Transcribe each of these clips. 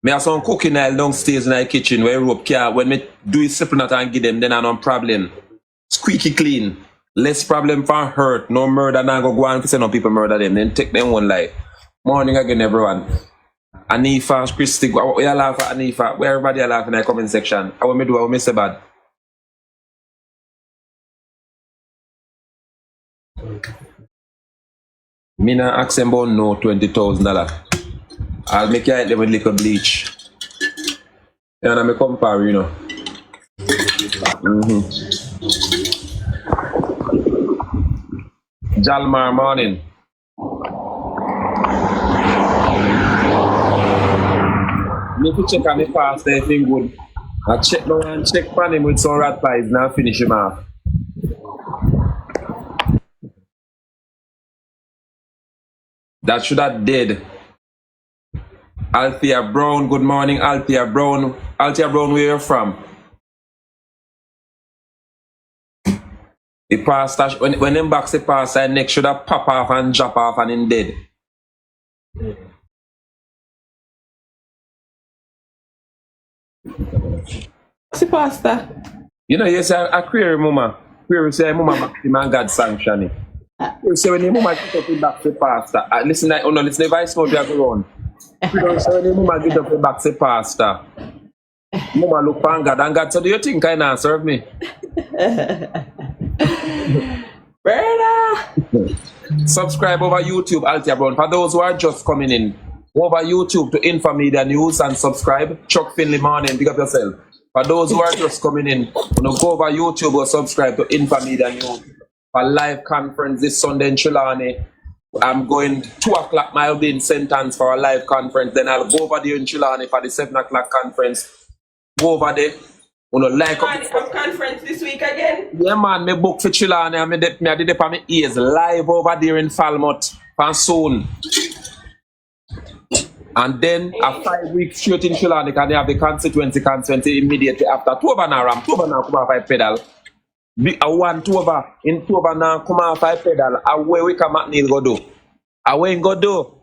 Me have some cooking oil downstairs in the kitchen where rope care. When me do it simple not and give them, then I no problem. Squeaky clean. Less problem for hurt. No murder. Now go and say no people murder them. Then take them one life. Morning again, everyone. Anifa, Christy, we are laughing at Anifa. Where everybody are laughing in the comment section. I want me do, I want me say bad. Me na ask them about no $20,000. I'll make you eat them with little bleach. And I'm a compare, you know. Jalmar morning. Me to check on the past, everything good. I check now and check on him with some rat pies, now finish him off. That should have dead. Althea Brown, good morning, Althea Brown. Althea Brown, where you from? The pastor, when them box the pastor, neck should have pop off and drop off and him dead. What's the pastor? You know, yes, I query mama. Query say mama back him and God sanction it. You say when the mama get up the back the pastor. Listen, oh no, listen, the vice note you have to run. You know, so when the mama get up the back the pastor. Mama look for God and God, so do you think I not serve me? Brother! Subscribe over YouTube, Althea Brown. For those who are just coming in, over YouTube to InfoMedia News and subscribe. Chuck Finley morning, pick up yourself. For those who are just coming in, go over YouTube or subscribe to InfoMedia News. For live conference this Sunday in Chilani. I'm going 2 o'clock, I'll be in St. Anne's for a live conference. Then I'll go over there in Chilani for the 7 o'clock conference. Go over there. Like conference this week again? Yeah, man, me book for Chilani and me I did it for my ears live over there in Falmouth for soon. And then a 5 weeks straight in Chilani because they have the constituency immediately after. 2 over now, come off I pedal. A 1 2 over in 2 over now, come off I pedal. Away we come at Neil go do. Away go do.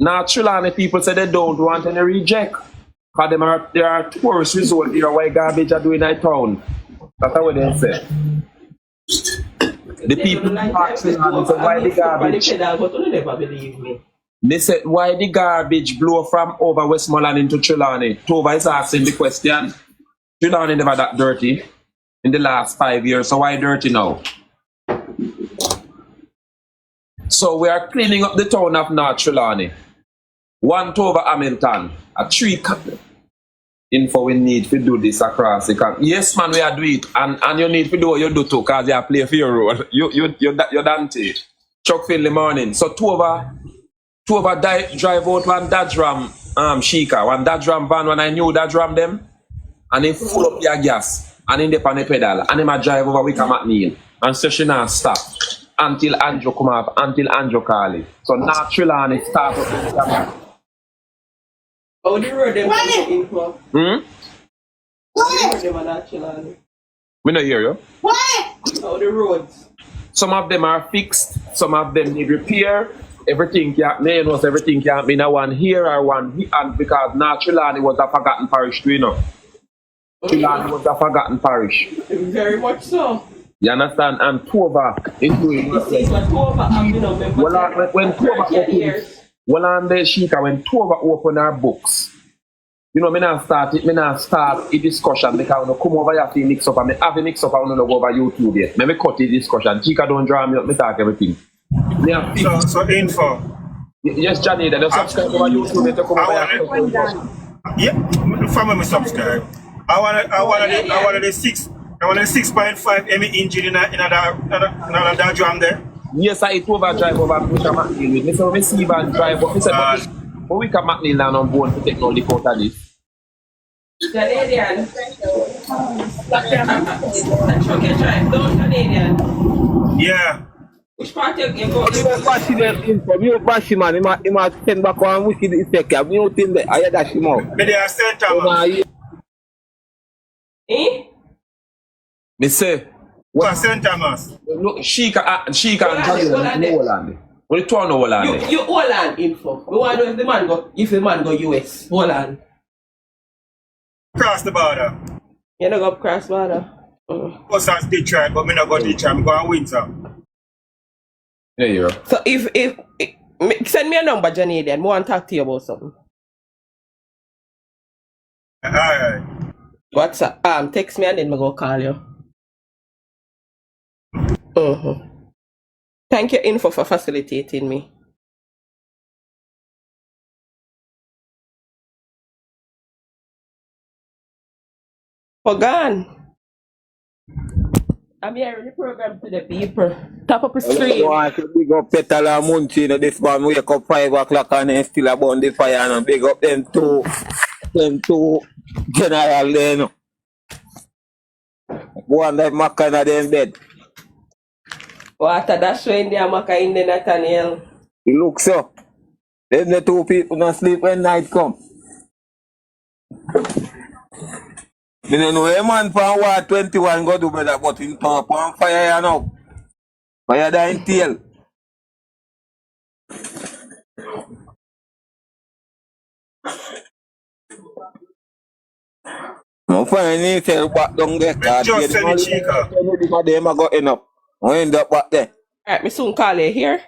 Now Chilani people say they don't want any reject. Because there are tourist resorts here where garbage are doing in town. That's what they say. The people asking why the garbage. They said why the garbage blow from over Westmoreland into Trelawney. Tova is asking the question. Trelawney never that dirty in the last 5 years, so why dirty now? So we are cleaning up the town of North Trelawney. 1 over Hamilton, a 3 info we need to do this across the country. Yes, man, we are doing it, and you need to do what you do too, because you play for your role. You're Dante. Chuck Finley morning. So 2 over drive out one Dodge Ram, Sheikah, one Dodge Ram van when I knew Dodge Ram them, and they full up your gas, and in the pan the pedal, and they might drive over Wickham at Neil, and so she now stop until Andrew come up, until Andrew call it. So now Trelawney start up. Oh, the road them info. Hmm? What? The road them actually. We don't hear you. What? Oh, the roads. Some of them are fixed, some of them need repair. Everything can't everything can't be in one here or one here, and because now Trelawney was a forgotten parish too, you know. Trelawney was a forgotten parish. Very much so. You understand? And Tova into it. When Tova opened, well, on the Sheikah, when Tova open her books, you know, me not start a discussion because I come over here to mix up and I have a mix up and I go over YouTube yet. Me cut the discussion. Sheikah don't draw me up, me talk everything. So info. Yes, Johnny, then subscribe over YouTube to come over here. Yeah, from me subscribe. I want the 6.5 ME engine in another drum there. Yes, I eat over drive over Pusha McNeil with me. So we see and drive up. But we can McNeil down on board to take no lick out of this. Canadian. Okay, drive down Canadian. Yeah. Which part you go? You bash him, man. He must send back one whiskey the second. You think that I dash him out. But they are St. Thomas. Eh? Me say. What St. Thomas? Look, Sheikah and Johnny in New Holland. What you turn hold on there? You hold on info. We want to know if the man go US. Hold on. Cross the border. You don't go cross border. Us as Detroit, but me not go Detroit. I'm going winter. Yeah, you. So if send me a number, Johnny, then we want to talk to you about something. Alright. What's up? Text me and then I go call you. Thank you, Info, for facilitating me. Gone. I'm hearing the program to the people. Top up the stream. You want to big up Petal and Munchi, this one wake up 5 o'clock and then still about the fire and big up them two general then. One that Makana them bed. What that's when they are making the Nathaniel. It looks so. Then the two people not sleep when night come. You don't know a man from War 21 go do better, but in top on fire now. Fire dying tail. No fire need to back down there. Just send the chica. Them are going up. I end up back there. Alright, me soon call you here.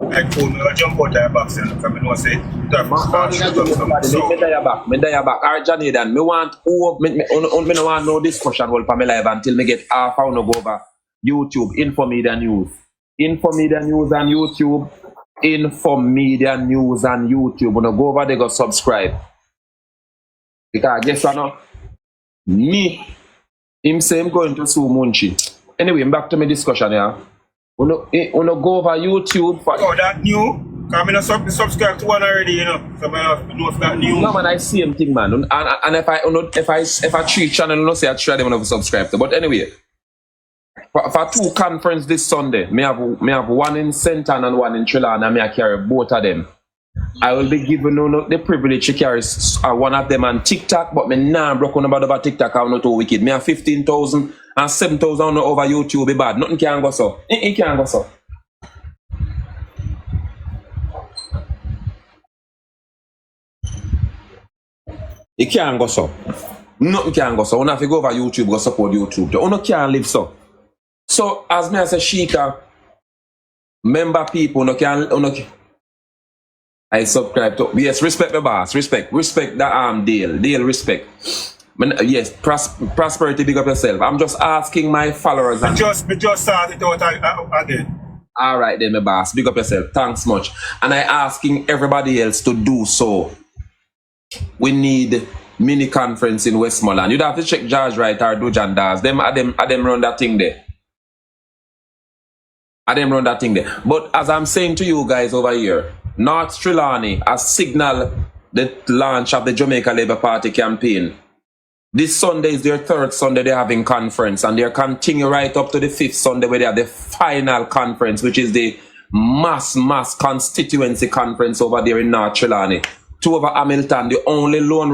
I phone will jump out of box and come and say, Me die back. Alright, Johnny, then me want me no want no discussion will for me live until me get half hour no go over YouTube, InfoMedia News. InfoMedia News and YouTube. InfoMedia News and YouTube. When I go over there, go subscribe. Because guess what now? Me, him say I'm going to sue Munchi. Anyway, back to my discussion here. When I go over YouTube for that new? Because I not subscribe to one already, you know. So I know if that new. No man, I see him thing, man. And if I treat channel, I don't say I try them to subscribe to. But anyway, for two conference this Sunday, me have one in Senton and one in Trelawny, and I carry both of them. I will be giving the privilege to carry one of them on TikTok, but me nah broken about TikTok. I'm not too wicked. Me have 15,000 and 7,000 over YouTube. Be bad. Nothing can go so. It can't go so. It can't go so. Nothing can go so. You have to go over YouTube, go support YouTube. You can't live so. So as me as a Sheikah, member people, you can. I subscribe to. Yes, respect the boss. Respect the deal. Respect. Yes, prosperity. Big up yourself. I'm just asking my followers. We just started out again. All right, then, my boss. Big up yourself. Thanks much. And I asking everybody else to do so. We need mini conference in Westmoreland. You'd have to check George Wright or Dujan Das. Them run that thing there. But as I'm saying to you guys over here, North Trelawny has signaled the launch of the Jamaica Labour Party campaign. This Sunday is their third Sunday they're having conference, and they're continue right up to the fifth Sunday where they have the final conference, which is the mass constituency conference over there in North Trelawny. To over Hamilton, the only lone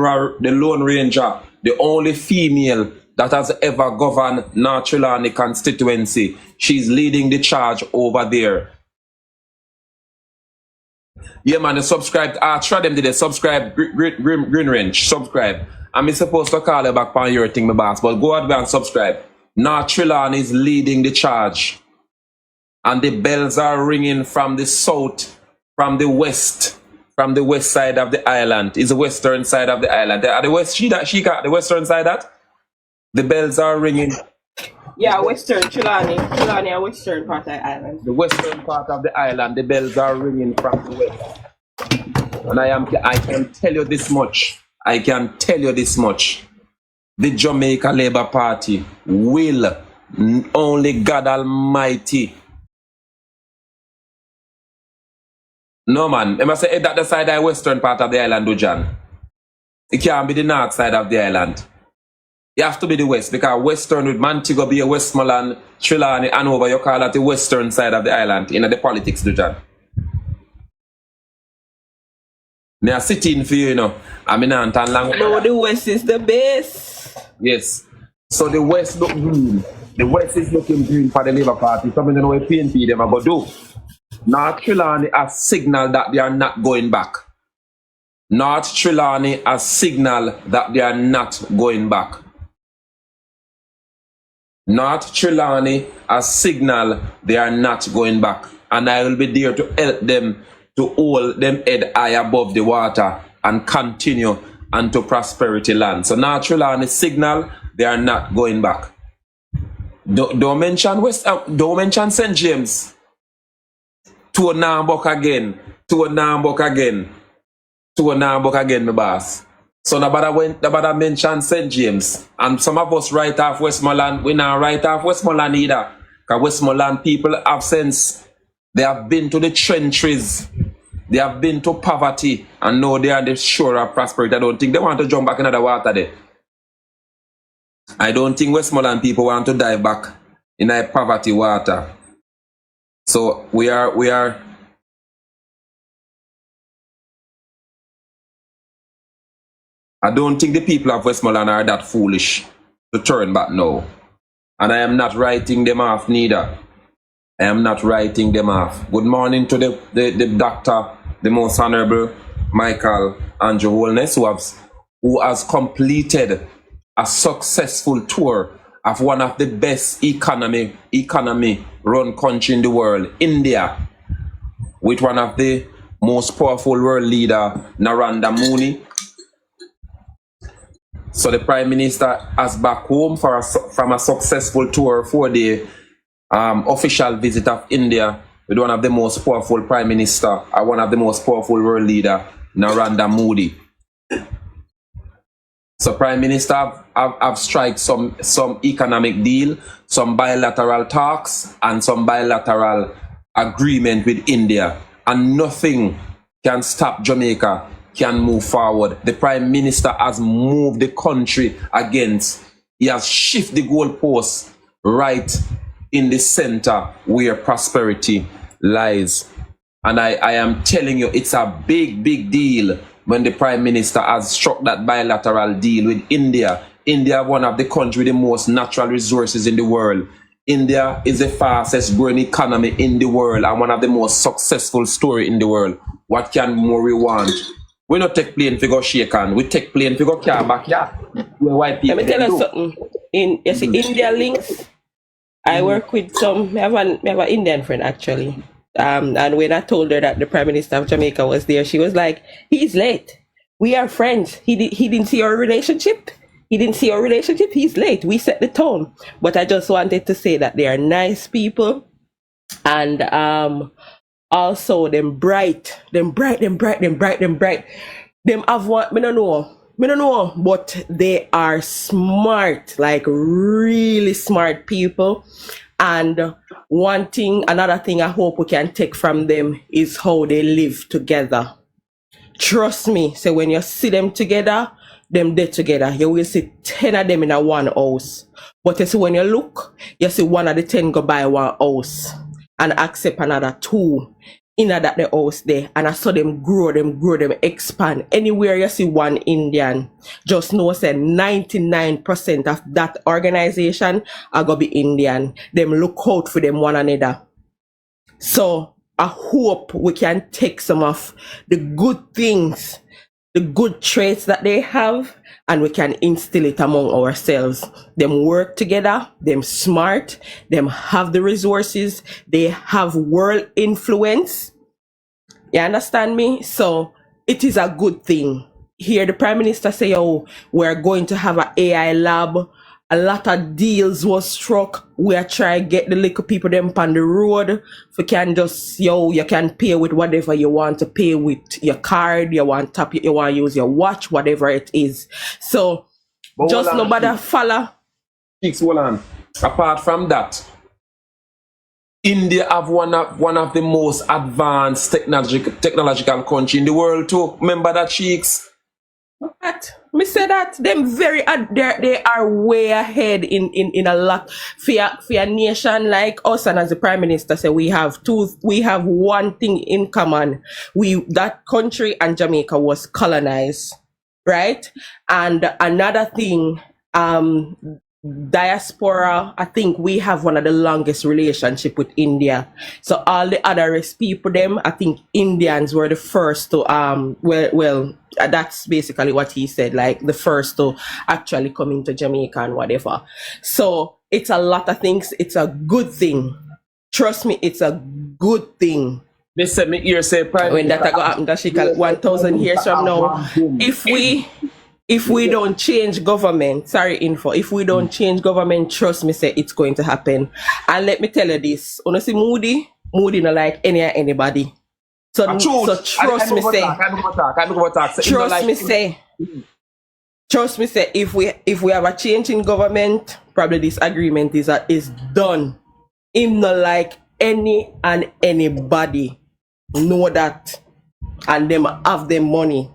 ranger, the only female that has ever governed North Trelawny constituency. She's leading the charge over there. Yeah, man, they subscribe. Try them, did they subscribe? Green Range, subscribe. I'm supposed to call you back on your thing, my boss, but go out there and subscribe. North Trelawny is leading the charge. And the bells are ringing from the south, from the west side of the island. It's the western side of the island. At the west, the western side that? The bells are ringing. Yeah, western Trelawny a western part of the island. The western part of the island, the bells are ringing from the west. And I can tell you this much. The Jamaica Labour Party will, only God Almighty. No man, I must say that the side of the western part of the island, Dujan. It can't be the north side of the island. You have to be the west, because western with Montego Bay, Westmoreland, Trelawny, and over, you call that the western side of the island in the politics, Dujan. Me are sitting for you, know. I mean, no, the west is the best. Yes. So the west look green. The west is looking green for the Labour Party. So I don't know what PNP them are going to do. North Trelawney has signaled that they are not going back. North Trelawney has signaled that they are not going back. North Trelawney has signaled they are not going back. And I will be there to help them to hold them head high above the water and continue unto prosperity land. So North Trelawney signal they are not going back. Don't mention don't mention St. James. To Nambok again. To Nambok again. To Nambok again, my boss. So nobody mention St. James. And some of us right off Westmoreland, we not right off Westmoreland either. Because Westmoreland people have sense. They have been to the trenches. They have been to poverty. And now they are the shore of prosperity. I don't think they want to jump back into the water there. I don't think Westmoreland people want to dive back in a poverty water. So we are I don't think the people of Westmoreland are that foolish to turn back now. And I am not writing them off neither. I am not writing them off. Good morning to the doctor, the most honorable Michael Andrew Holness, who has completed a successful tour of one of the best economy run country in the world, India, with one of the most powerful world leader, Narendra Modi. So the Prime Minister has back home from a successful tour, 4-day official visit of India with one of the most powerful Prime Minister, one of the most powerful world leader, Narendra Modi. So Prime Minister have strike some economic deal, some bilateral talks, and some bilateral agreement with India. And nothing can stop Jamaica, can move forward. The Prime Minister has moved the country against. He has shifted the goalposts right in the center where prosperity lies. And I am telling you, it's a big deal when the Prime Minister has struck that bilateral deal with India. India, one of the countries with the most natural resources in the world. India is the fastest growing economy in the world and one of the most successful story in the world. What can more we want? We don't take plane to go shake hand. We take plane to go car back, yeah. Where white people Let me tell you something. You see, India links. I work with some. I have an Indian friend actually. And when I told her that the Prime Minister of Jamaica was there, she was like, "He's late. We are friends. He didn't see our relationship. He didn't see our relationship. He's late. We set the tone." But I just wanted to say that they are nice people, and also them bright. Them have one. Me don't know, but they are smart, like really smart people. And another thing I hope we can take from them is how they live together. Trust me, so when you see them together, them dead together, you will see 10 of them in a one house. But you see when you look, you see one of the 10 go buy one house and accept another 2 in that the house there. And I saw them grow, them expand. Anywhere you see one Indian, just know say 99% of that organization are gonna be Indian. Them look out for them one another. So I hope we can take some of the good things, the good traits that they have, and we can instill it among ourselves. Them work together, them smart, them have the resources, they have world influence. You understand me? So it is a good thing. Here the Prime Minister say, "Oh, we're going to have an AI lab." A lot of deals was struck. We are trying to get the little people them on the road. You can just, you can pay with whatever you want to pay with your card. You want to use your watch, whatever it is. So But just nobody follow. Hold on. Apart from that, India have one of the most advanced technological country in the world too. Remember that, Cheeks? What? Me say that them they are way ahead in a lot for a nation like us, and as the Prime Minister said, we have one thing in common. That country and Jamaica was colonized, right? And another thing, diaspora, I think we have one of the longest relationship with India. So all the other rest people, them, I think Indians were the first to that's basically what he said, like the first to actually come into Jamaica and whatever. So it's a lot of things. It's a good thing. Trust me, it's a good thing. They said me here say prime. When that go happen, that she call 1,000 years from now. If we don't change government, sorry Info, if we don't change government, trust me, say it's going to happen. And let me tell you this, when you see Moody not like anybody. So trust me, say, trust me, say, if we have a change in government, probably this agreement is done. Him not like any and anybody know that, and them have them money.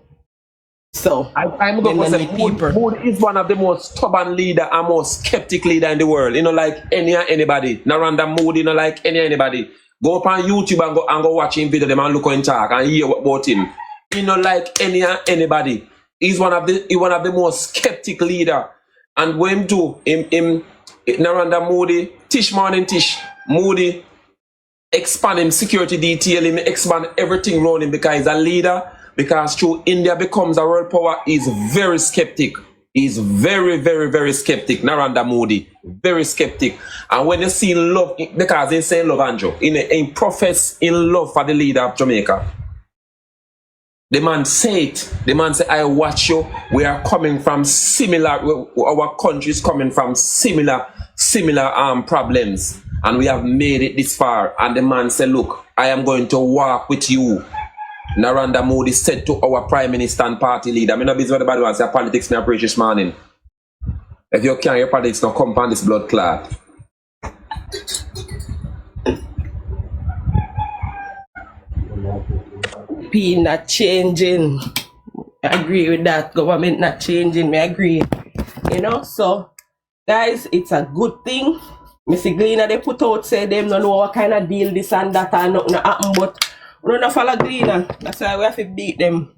So I'm going to say Moody is one of the most stubborn leader and most skeptic leader in the world. You know, like anybody. Now random Moody, you know, like anybody. Go up on YouTube and go watch him video them and look on talk and hear about him. You know, like anybody. He's one of the most skeptic leader. And when him do him Naranda Moody, Tish Moody expand him security detail, him expand everything around him because he's a leader. Because through India becomes a world power, he's very skeptic. He's very, very, very skeptic. Narendra Modi, very skeptic. And when you see love, because they say love, Andrew, in profess in love for the leader of Jamaica. The man say it. The man say, I watch you. We are coming from similar, our country is coming from similar problems. And we have made it this far. And the man say, look, I am going to walk with you. Narendra Modi said to our Prime Minister and party leader, I'm not busy with the bad ones, your politics now preach this morning. If you can't, your politics now come on this blood clot. P not changing. I agree with that. Government not changing. I agree. You know, so guys, it's a good thing. Missy Gleaner, they put out, say them don't know what kind of deal this and that and nothing happen, but we don't follow Gleaner. That's why we have to beat them.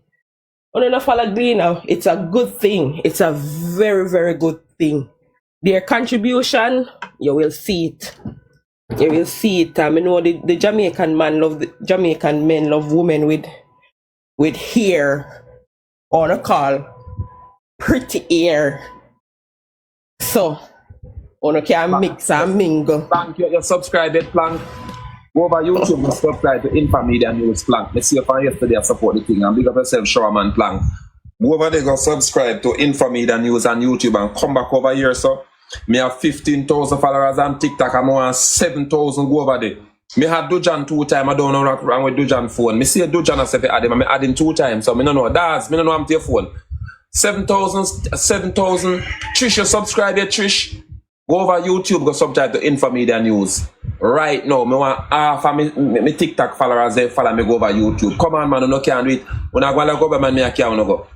We don't follow Gleaner. It's a good thing. It's a very, very good thing. Their contribution, you will see it. You will see it. I know the Jamaican men love women with hair on a call. Pretty hair. So you can mix and mingle. Plank, you subscribe it, Plank. Go over YouTube and subscribe to InfoMedia News, Plank. Let's see if I yesterday I support the thing and big up yourself, Showerman, Plank. Go over there, go subscribe to InfoMedia News on YouTube and come back over here, so. Me have 15,000 followers on TikTok. I'm on 7,000. Go over there. Me had Dujan 2 times. I don't know what's wrong with Dujan phone. Me see Dujan as if I add him. I add him 2 times. So me don't know. That's me don't know I'm to your phone. 7,000. Trish, you subscribe here, Trish. Go over YouTube. Go subscribe to InfoMedia News. Right now, me want half of me TikTok followers they follow me go over YouTube. Come on, man. You no can do it. When I go over, man, me I can't go.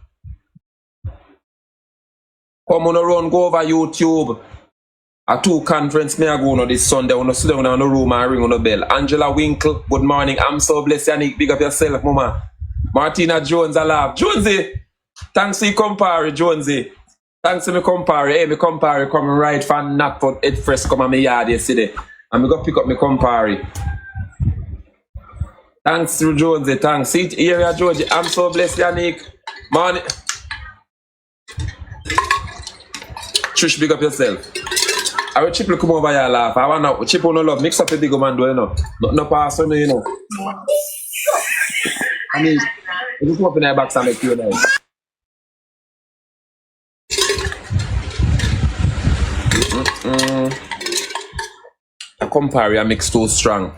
Come on around, go over YouTube. A 2 conference me I go on this Sunday. On sit down in the room and ring on the bell. Angela Winkle, good morning. I'm so blessed, Yannick. Big up yourself, mama. Martina Jones, I love. Jonesy, thanks for your compare, Jonesy. Thanks for me compare. Hey, me compare coming right from Natford Head Fresh come on my yard yesterday. And me go pick up me compare. Thanks to Jonesy, thanks. See here, Georgie. I'm so blessed, Yannick. Morning. Trish, big up yourself. I will Chip come over here laugh. I want to Chip on no love. Mix up the big man do you know. No pass on you know. I mean, you just open your box and make you nice. I compare your mix too strong.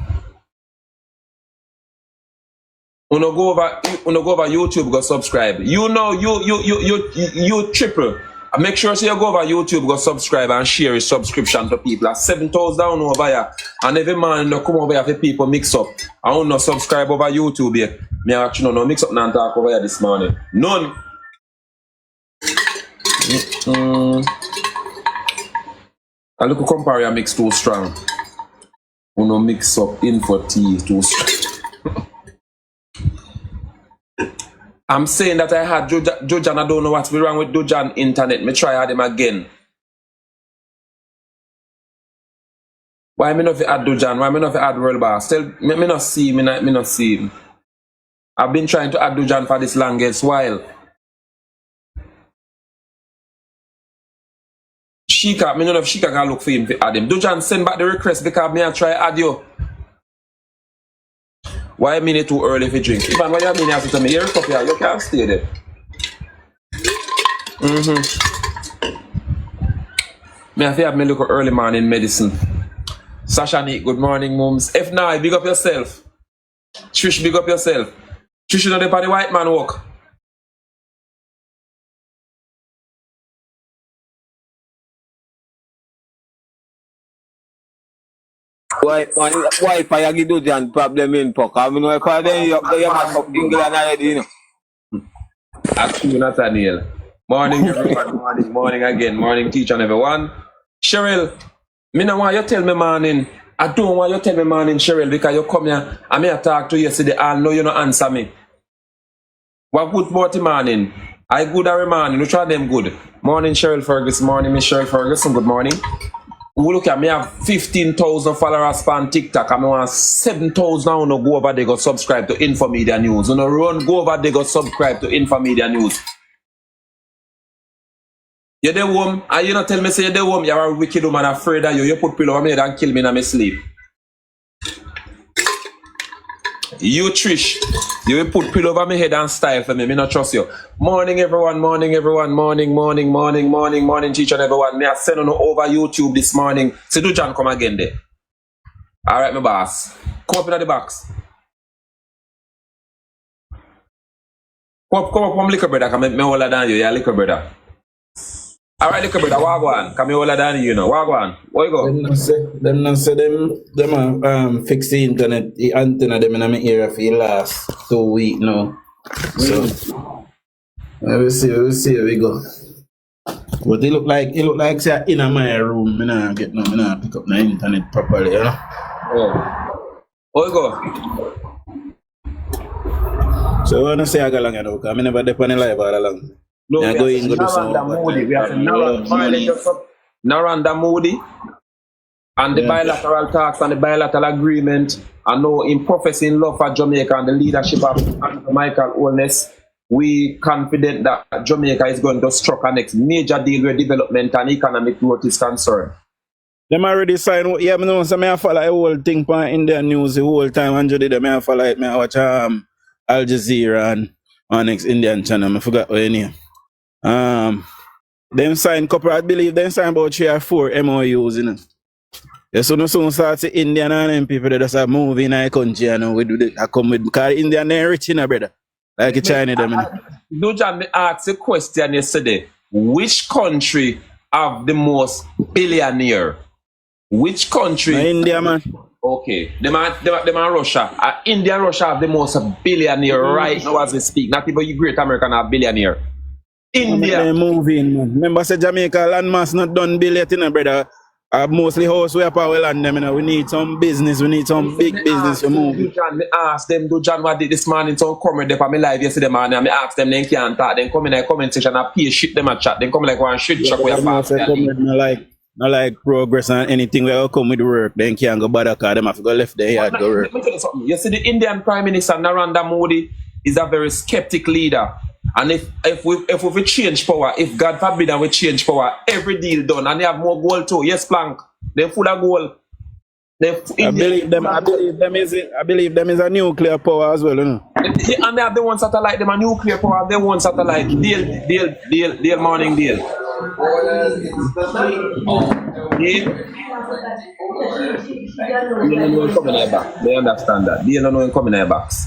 Uno go over YouTube, go subscribe. You know you triple. Make sure so you go over YouTube, go subscribe and share your subscription to people. At 7,000 down over here. And every man no come over here for people mix up. I don't know subscribe over YouTube yet. Me actually no mix up now and talk over here this morning. None. I look compare your mix too strong. Uno mix up info tea too strong. I'm saying that I had Jojan, I don't know what's wrong with Jojan internet. Me try add him again. Why me not fi add Dujan? Why me not fi add World Boss? Still, me not see him. Me not see him. I've been trying to add Dujan for this longest while. Shika, me know if Shika can look for him to add him. Dujan, send back the request because me I try add you. Why me need too early for drink? Even what you mean you have to tell me, here cup here, you can't stay there. Me have to have me look at early morning medicine. Sasha Nick, good morning, mums. If now, big up yourself. Trish, big up yourself. Trish, you know the party white man walk. Why I give Dujan problem in Puck? I mean, if I then you have up England already, you know. That's you, Nathaniel. Morning, everyone. Morning again. Morning, teacher and everyone. Cheryl, me no want you tell me morning. I don't want you tell me morning, Cheryl, because you come here and me I talk to you yesterday and know you no answer me. What good about the morning? I good every morning. Which one of them good? Morning, Cheryl Ferguson. Morning, Miss Cheryl Ferguson. Good morning. Look at me, I have 15,000 followers on TikTok. I want 7,000 now. No go over there, go subscribe to InfoMedia News. You know, run, go over there, go subscribe to InfoMedia News. You're the woman, and you not tell me say you're the woman, you're a wicked woman afraid of you. You put pillow on me head and kill me in my sleep. You Trish, you will put pillow over my head and style for me. Me not trust you. Morning everyone, morning, teacher and everyone. Me I send on over YouTube this morning. See do John come again there. Alright, my boss. Come up in the box. Come up, liquor brother. Come me older than you, yeah, liquor brother. Alright, liquor brother, wagwan. Come me older than you know. Wagwan. Where you go? Them not say them fix the internet, the antenna them in my area for the last 2 weeks now. So we'll see where we go. But it look like say in my room, me nah pick up the internet properly, you know. Oh. Where you go? So I wanna say I got long enough, because I never depend on live all along. No, I go in, go do some Moody. We have to Naranda Moody and the bilateral talks and the bilateral agreement. I know in professing love for Jamaica and the leadership of Michael Holness, we confident that Jamaica is going to struck a next major deal where development and economic growth is concerned. Them already signed. Yeah, me know. So me I follow the whole thing on Indian news the whole time. And Jody, me I follow it. Me I watch Al Jazeera and on next Indian channel. I forgot what name. Them signed couple. I believe them signed about 3 or 4 MOUs. You know. Yeah, so no soon start to Indian and them people that just move in our country and we do that. I come with because Indian they rich in brother. Like a China them. Dujan, me asked a question yesterday. Which country have the most billionaire? Which country? India, man. Okay. Them are Russia. India and Russia have the most billionaire right now as we speak. Not even Great American have billionaire. India. They moving, man. Remember say Jamaica landmass not done billion, you know, brother. Mostly house we are power land them, you know. We need some business, we need some big business to move. Me ask them, Dujan, what did this morning some comment up on my live yesterday morning and me ask them they can't talk, then come in the comment section and pay shit them a chat. Then come like one shit chuck with your pass. Not like progress and anything where come with work, then can't go bother because them have to go left their yard go work. You see, the Indian Prime Minister Narendra Modi is a very skeptic leader. And if we change power, if God forbid and we change power, every deal done and they have more gold too. Yes, Plank. They full of gold. I believe them is a nuclear power as well, you know. And they have the ones that are like them a nuclear power, the ones that are like deal morning deal. They understand that. They don't know in coming in their box.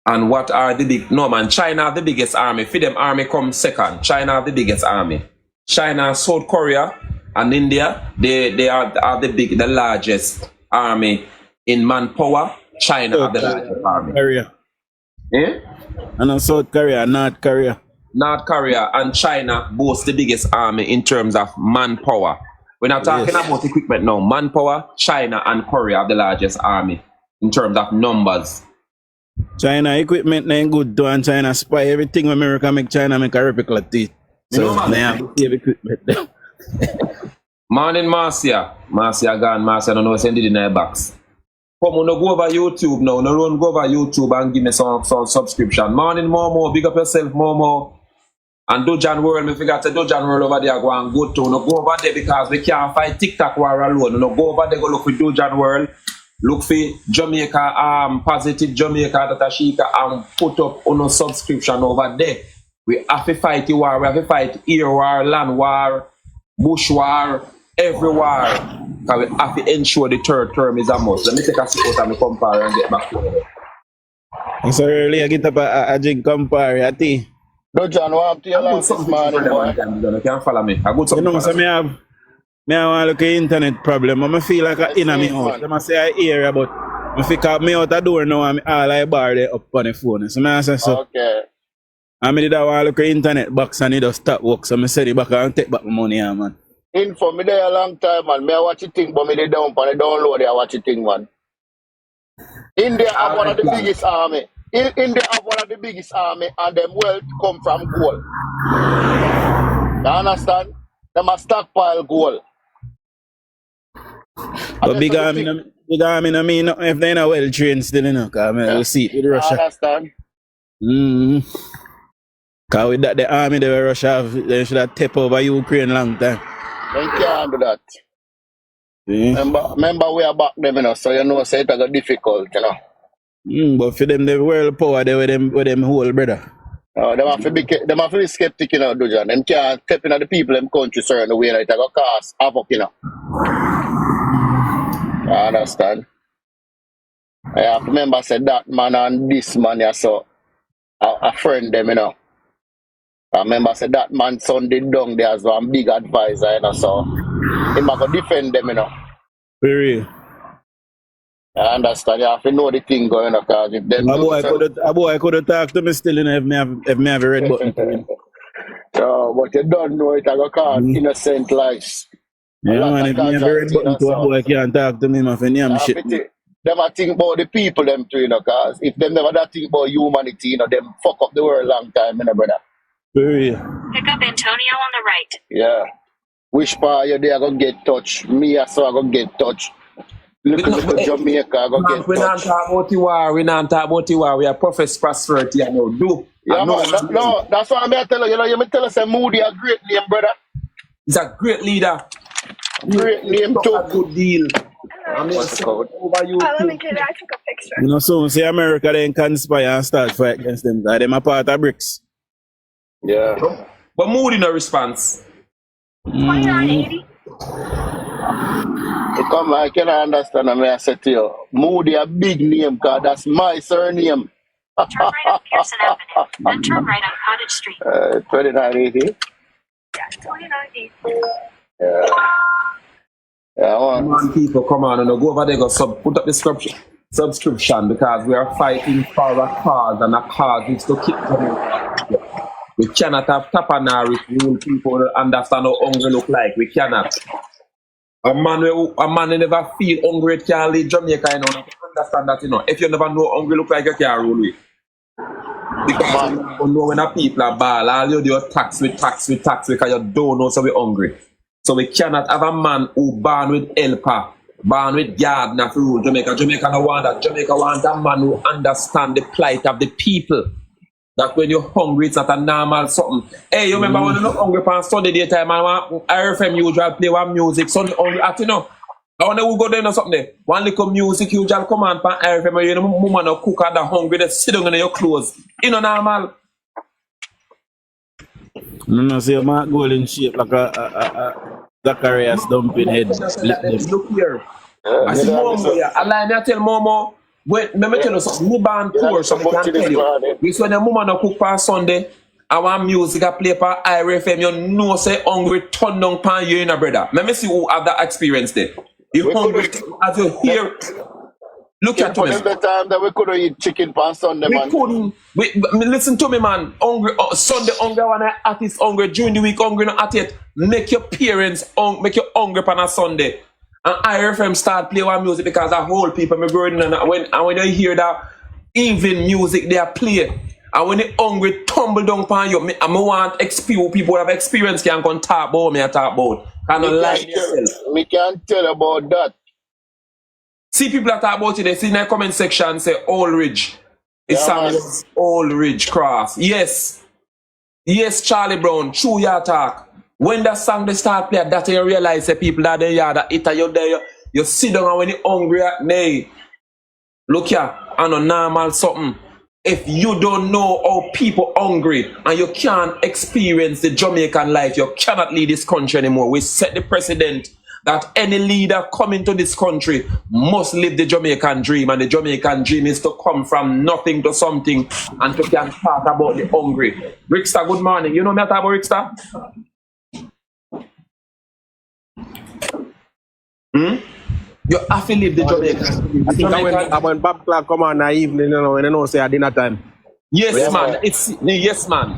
And what are the big Norman? China have the biggest army. For them army come second. China have the biggest army. China, South Korea, and India, they are the largest army in manpower. China have the largest army. Korea. Eh? And South Korea, North Korea. North Korea and China boast the biggest army in terms of manpower. We're not talking about equipment now. Manpower, China and Korea have the largest army in terms of numbers. China equipment ain't good too, and China spy everything America make China make a replica teeth. So they have equipment. Morning, Marcia. Marcia gone. Marcia don't know what's in the box. Come on, no go over YouTube now. No run go over YouTube and give me some subscription. Morning, Momo. Big up yourself, Momo. And Dojan World, me forgot to Dojan World over there go and go to. No go over there because we can't fight TikTok war alone. No go over there, go look for Dojan World. Look for Jamaica, Positive Jamaica, that Ashika, and put up on a subscription over there. We have to fight the war. We have to fight air war, land war, bush war, every war. Because we have to ensure the third term is a must. Let me take a sip out and compare and get back to it. I'm sorry, earlier get up a drink compare, I think. Dojan, what up to your last this morning, boy? You can follow me. I go You know, so me want to look at internet problem. I feel like I'm in my house. I say I hear but I feel like me out the door now and all I bar there up on the phone. So I say so. Okay. I mean, I want to look at internet box and it just stop work. So I say the back and take back my money, man. Info, me there a long time, man. Me I watch it thing, but me they down on the download, I watch it thing, man. India have one of the biggest army. India have one of the biggest army and them wealth come from gold. You understand? Them a stockpile gold. But big army, I mean, nothing if they're not well trained still, you know, because I will see it with Russia. You understand? Because with that, the army, they were Russia, they should have taken over Ukraine long time. They can't do that. See? Remember we are back them, you know, so you know, so it's difficult, you know. But for them, the world power, they with them whole brother. They have to be skeptic, you know, Dojan. Them can't step in the people in country certain way that it will cause havoc, you know. You understand? I have to remember, I said that man and this man, I saw a friend them, you know. I remember, I said that man son did down there as one big advisor, you know, so he might go defend them, you know. For real. I understand, you have to know the thing going on, because if them a boy could have talked to me still, you know, if me have a red button for him. So, but you don't know it, I go cause innocent lives. Yeah, man, if me have a red button to a boy, can't talk to me, my friend, yeah, shit. Them a think about the people, them too, you know, because if them never that think about humanity, you know, them fuck up the world long time, you know, brother. For real. Pick up Antonio on the right. Yeah. Which part you there gonna get touched? Me, I saw I gonna get touched. Look at Jamaica, I gonna get we not touched. talk about the war. We not talk about the war. We are profess prosperity and now do. Yeah, man. No, that's why I'm telling you. You know, you tell us a Moody a great name, brother. He's a great leader. Great name too. A good deal. What's the code? Over you. Let me get it. I took a picture. You know, so say America then conspire and start fight against them, because them a part of BRICS. Yeah. But Moody no response. 2980. Come, I cannot understand. I said to you, Moody a big name, because that's my surname. Turn right on Pearson Avenue. Then turn right on Cottage Street. 2980. Yeah, 2980. Yeah. Yeah, Come on, people, come on, and go over there, put up the subscription, because we are fighting for a cause, and a cause is to keep them. We cannot have tapanari rule people understand how hungry look like. We cannot. A man who never feel hungry can't leave Jamaica, you know. Understand that, you know. If you never know hungry look like, you can't rule with. Because you don't know when a people are ball, all you do is tax with tax, because you don't know, so we're hungry. So we cannot have a man who born with helper, born with gardener to rule Jamaica. Jamaica don't want that. Jamaica want a man who understand the plight of the people. That when you're hungry, it's not a normal something. Hey, you remember when you're not hungry on Sunday daytime, and RFM usual play one music, Sunday hungry at, you know. I want to go there or something there. One little music usual come on pan RFM, you know, woman or cook at the hungry, they sit down in your clothes. You know, normal. No, see, my goal in shape like a Zacharias dumping head. Look here. I see Momo here. I tell Momo. Wait, let me tell you something. Me born poor, so I can tell you. This when the woman no cook on Sunday, I want music I play for IRFM. You know, say hungry turn down pan you in a brother. Let me see who have that experience there. You hungry as you hear. Look at me. The time that we couldn't eat chicken on Sunday, man. We couldn't. Listen to me, man. Hungry Sunday hungry when I at it hungry during the week hungry not at it. Make your parents make you hungry on a Sunday. And IRFM start play one music because I hold people me growing and when you hear that even music they play and when the hungry tumble down upon you, I want people have experience can come talk about me and talk about. Can you lie to yourself? Me can't tell about that. See people that talk about it, they see in the comment section say Old Ridge. It's Yeah, man. Old Ridge Cross. Yes. Yes, Charlie Brown, true your talk. When that song they start play, that you realize the people that they are that eat you there, you sit down and when you're hungry at nay. Look here, on a normal something. If you don't know how people hungry and you can't experience the Jamaican life, you cannot lead this country anymore. We set the precedent that any leader coming to this country must live the Jamaican dream, and the Jamaican dream is to come from nothing to something and to can talk about the hungry. Rickster, good morning. You know me about Rickster? You have to live the Jamaican. I think when Bob Clark come on in the evening, you know, when they know say at dinner time. Yes, man. It's yes, man.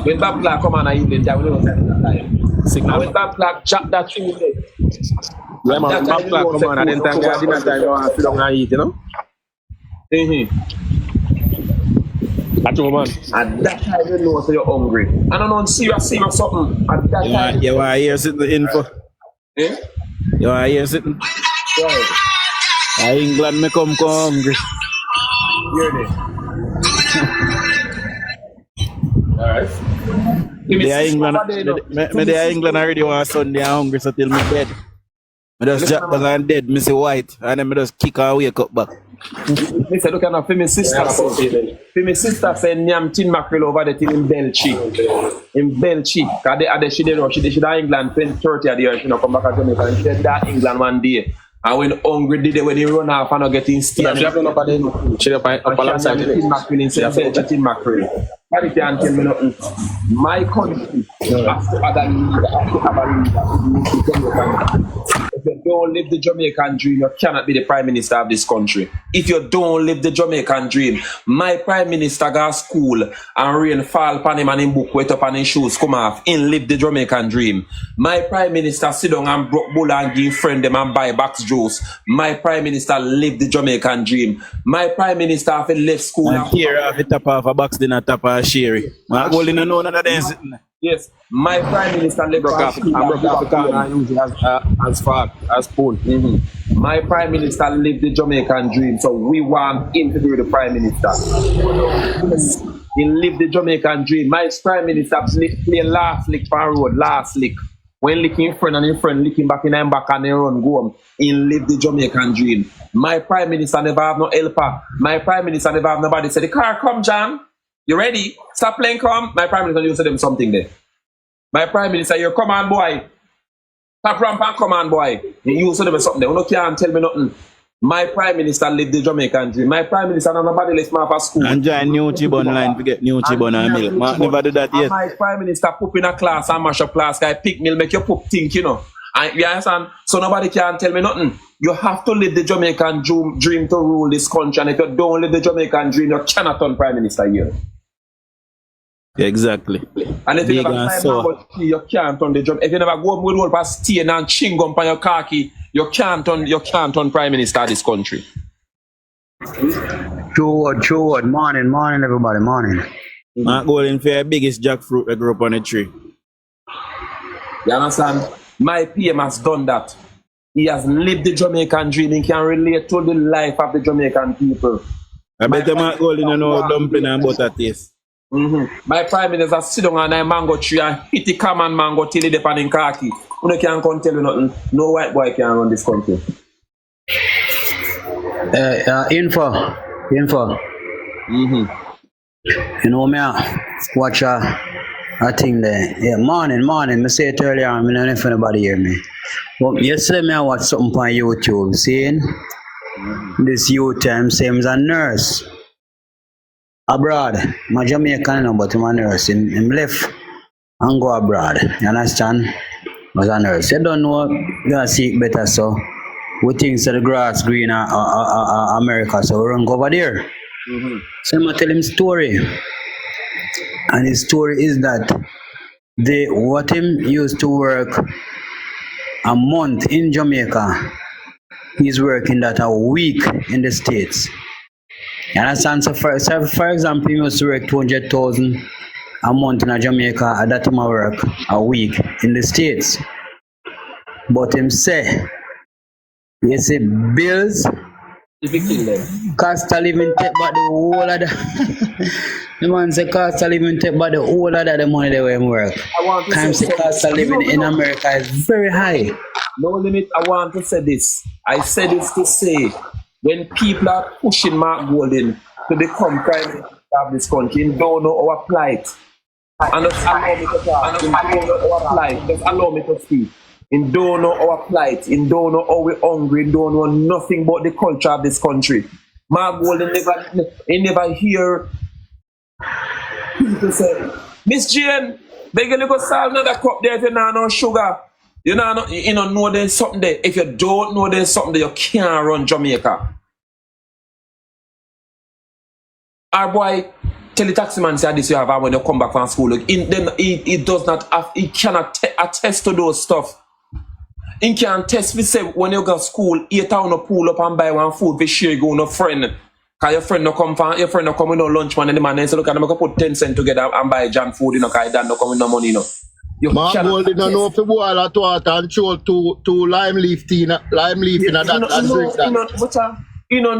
When Bob Clark come on in the evening, they will know say at dinner time. Signal. When Bob Clark chop that thing there. Yeah, man. When Bob Clark come on at dinner time, at dinner time, you want to sit down and eat, you know. That's your man. At that time, you know say you're hungry. And I don't see you something. At that time, You want to hear sitting the info? eh? You want to hear sitting? Yeah. England me come hungry. Hear this. Alright. Me there England already want Sunday and hungry so till me dead. Me just drop down and dead, me see white, and then me just kick and wake up back. Me say look at for my sister say. For my sister say nyam tin mackerel over the thing in Belchic. In Belchic. Cause she did England 2030 a year, she no come back to Jamaica and she did that England one day. And when hungry did it when he run off and not getting steam. She have done up at the she up alongside tin mackerel instead of tin mackerel. But can't tell me nothing. My country has to have a leader. If you don't live the Jamaican dream, you cannot be the Prime Minister of this country. If you don't live the Jamaican dream, my Prime Minister go to school and rain fall upon him and him book wet up and his shoes come off. In live the Jamaican dream. My Prime Minister sit down and broke bull and give friend them and buy box juice. My Prime Minister live the Jamaican dream. My Prime Minister have left school And here off the top of a box, then a top of a sherry. Man, go in and know none of them sitting there. Yes, my Prime Minister left broke off the car and use it as fork, as spoon. My Prime Minister lived the Jamaican dream, so we want him to be the Prime Minister. Yes. He lived the Jamaican dream. My Prime Minister play last lick for road, last lick. When licking friend and his friend licking back in him back and they run go home, he lived the Jamaican dream. My Prime Minister never have no helper. My Prime Minister never have nobody say, the car come, John. You ready? Stop playing come. My Prime Minister used to them something there. My Prime Minister, you come on boy. Stop ramp and come on boy. He used to them something there. You can't tell me nothing. My Prime Minister lived the Jamaican dream. My Prime Minister and nobody left me for school. And join munchieb online to get munchieb and milk. Man, never do that yet. My Prime Minister poop in a class and mash up class guy pick meal make you poop think, you know. And you understand? So nobody can tell me nothing. You have to live the Jamaican dream to rule this country. And if you don't live the Jamaican dream, you cannot turn Prime Minister here. Exactly. And if you never climb mango tree, you can't turn the job. If you never go up with all past stain and ching gum on your khaki, you can't turn Prime Minister of this country. True. Morning, everybody. Morning. Man, go in for your biggest jackfruit that grew up on a tree. You understand? My PM has done that. He has lived the Jamaican dream. He can relate to the life of the Jamaican people. I bet the man go in and know dumpling and butter taste. My Prime Minister sit down on a mango tree and hit the common mango till he depend in khaki. You can't come tell you nothing. No white boy can run this country. Info. You know me, watch a thing there. Yeah, morning. Me say it earlier, I don't know if anybody hear me. But yesterday me I watch something on YouTube, seeing this youth same as a nurse. Abroad, my Jamaican, but I'm a nurse. Him left and go abroad. You understand? Was a nurse. You don't know, you gotta seek better, so we think so the grass green America, so we run go over there. So I'm gonna tell him story. And his story is that what him used to work a month in Jamaica, he's working that a week in the States. You understand? So for example, he used to work 200,000 a month in Jamaica, at that time I work a week in the States. But him say, you see, bills, If you kill them. cost of living take back the whole of the the man say cost of living take back the whole of the money they were work. I want to Time say say cost of living in America is very high. No limit, I want to say this. I say this to say, when people are pushing Mark Golden to become prime minister of this country, he don't know our plight. And just allow me to talk. He don't know our plight. Just allow me to speak. He don't know our plight. He don't know how we're hungry. He don't know nothing about the culture of this country. Mark Golden never hear people say, Miss Jane, they gonna go sell another cup there if you don't know sugar. You know there's something there. If you don't know there's something there, you can't run Jamaica. Our boy tell the taxi man say this you have when you come back from school. Look, he does not have, he cannot attest to those stuff. He can test me say when you go to school, 8 hours no pull up and buy one food for share go no friend. Cause your friend no come with no lunch man and the man say look, I'm gonna put 10 cents together and buy John food, you know, cause that no come with no money, you know. Mark Golden don't know if you boil hot water and throw two lime leaf in that and drink that. You know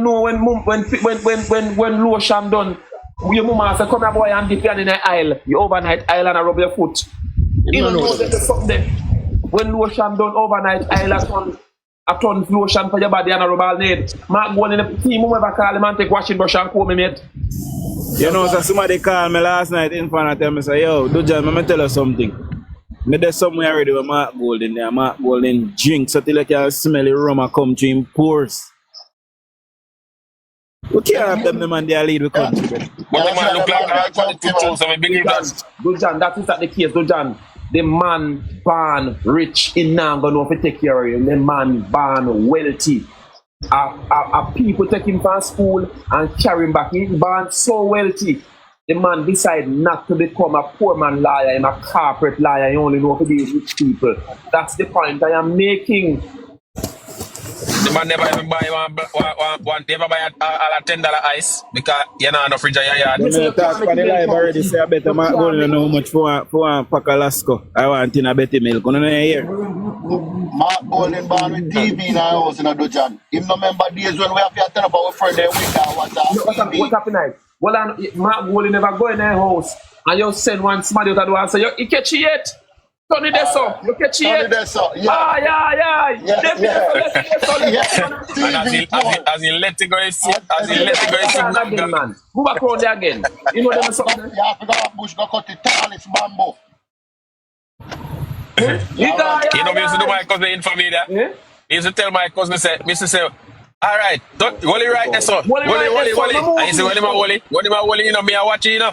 when lotion done, your mama say come here boy and dip in the aisle. You overnight aisle and rub your foot. You know there's something there. When lotion done overnight aisle a ton lotion for your body and a rub all need. Mark Golden in the team ever call him and take washing brush and comb me mate. You know, so somebody called me last night in front and tell me say, yo, Dujan, let me tell you something. Me there's somewhere already with Mark Golden there. Mark Golden drink so till you can smell the rum and come to him pores. We can't have them man they lead the country. But the man look like a so we believe that. Dujan, that is not the case, Dujan. The man born rich, he not gonna know if he take care of him. The man born wealthy. People take him from school and carry him back. He born so wealthy. The man decide not to become a poor man liar and a corporate liar. He only know to be rich people. That's the point I am making. The man never even buy one never buy a $10 ice because you know enough fridge in your yard. When I talk for the live already say I better Mark Golden know how much for one pack of Lasco. I want in a better milk. You know here. Mark Golden born with TV in our house in a Dujan. You remember days when we have to turn up our friend there with our WhatsApp. What happened now? Well, Mark Golden never go in their house and you send one somebody out and say, you catch it yet? Turn it there, so. You catch it yet? Turn it there, so. Yeah. And as he let it go, man. Go back around there again. You know them something? You have to go up bush, go cut the tallest bamboo. You know, we used to do my cousin InfoMedia. Yeah? He used to tell my cousin, Mr. say, all right, Wally right there, son. Wally. And he said, Wally, you know, me, I watch it, you know.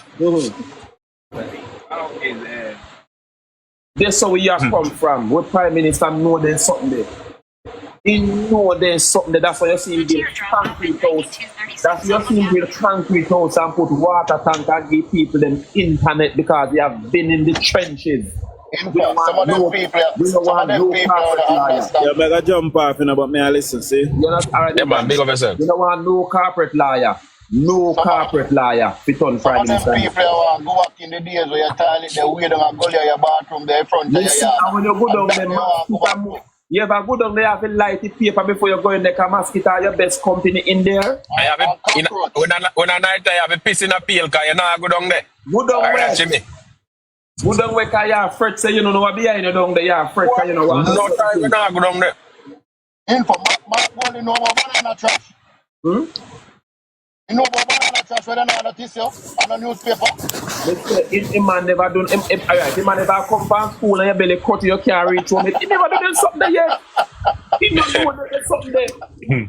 That's how we have come from. What Prime Minister know there's something there. He know there's something there. That's why you see him build concrete house. That's why you see him build concrete house and put water tank and give people them internet because they have been in the trenches. Some of them people understand. You better jump off, you know, but me I listen, see? You're not alright, man, big of yourself. You don't want no corporate liar. No corporate liar. Fit on Prime Minister. Some of them people want to go back in the days where your toilet, they wait down and go to your bathroom, there in front of your yard. And when you go down there, you ever go down there, you have to light the paper before you go in there, because mosquito are your best company in there. I have it, when a night I have a piss in a peel, because you not go down there. Go down there. Go down where you are afraid, say you don't know what behind you down there, you are afraid, because you know what. No time, you not go down there. Mark Golden know about banana trash. You know about banana trash where they know that is on a newspaper? Him man never done, him man never come from school and your belly cut you can't reach home. He never done something there yet. He never done something there.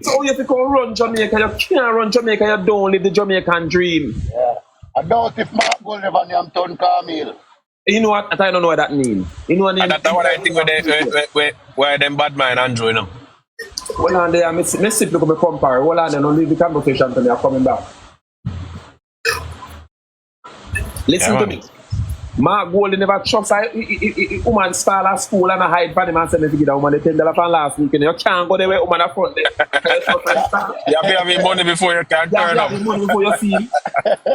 So you have to come run Jamaica, you can't run Jamaica, you don't live the Jamaican dream. Yeah. I doubt if Mark Golden never named Ton Camille. You know what? I don't know what that means. You know what I mean? That's what I think where them bad man Andrew, you know. Well, on there, I simply come compare. Well, on there, don't leave the conversation until they are coming back. Listen to me. Mark Golden never trust a woman style at school and a hide from him and say, me to give a woman the $10 from last week. You can't go there with woman at front there. You have to have money before you can turn up. You have to have money before you see him.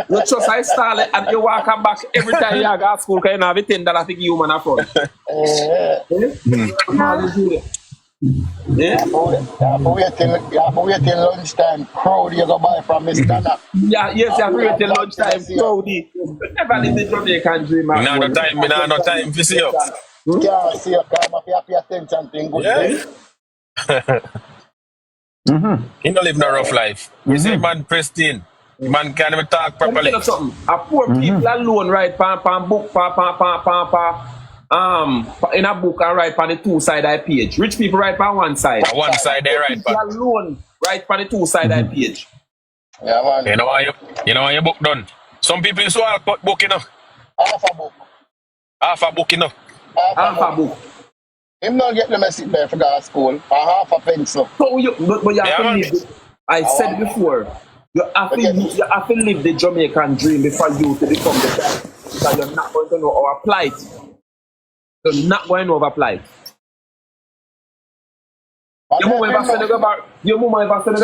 You trust I style it and you walk back every time you go to school because you have $10 to give woman at front. Yeah? You have to wait till lunchtime. Crowd you go buy from Mr. Nat. Yeah, yes, you have to wait till lunchtime. Crowdy. Never live the Jamaican dream Me at nah no one. time, me nah no time to see you. Can't see you come up, you have to pay attention to him good Yeah. day. He don't live no rough life. You see man pristine. Man can't even talk Let me tell properly. you something. A poor people alone write pan book in a book and write on the two-sided page. Rich people write on one side. One side they right, People but alone write on the two-sided page. Yeah, man. you know why your book done. Some people used to all cut book enough. Half a book. Half a book enough. Half a book. Him not get the message there for go to school. A half a pencil. So you, but you have Yeah, to man. live it. I said before, you have to live the Jamaican dream before you to become the guy. Because you're not going to know our plight. You're not going to know our plight. Your mom ever said you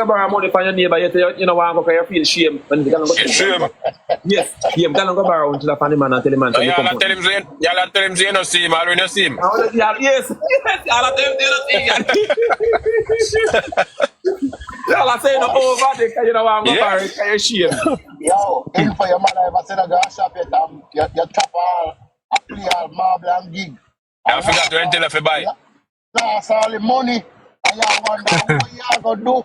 borrow money from your neighbor, you know why you feel shame when you go Shame. yes, you go borrow until the man and tell him and So y'all tell him say you no see him, or you no see him. yes, y'all tell him say you no see him. Y'all say no over there, you know why I'm going to borrow, you shame. Yo, info your mother ever said a go shop you top all, play all marble and gig. I forgot to tell if you buy. That's all the money. And you wonder what you gonna do.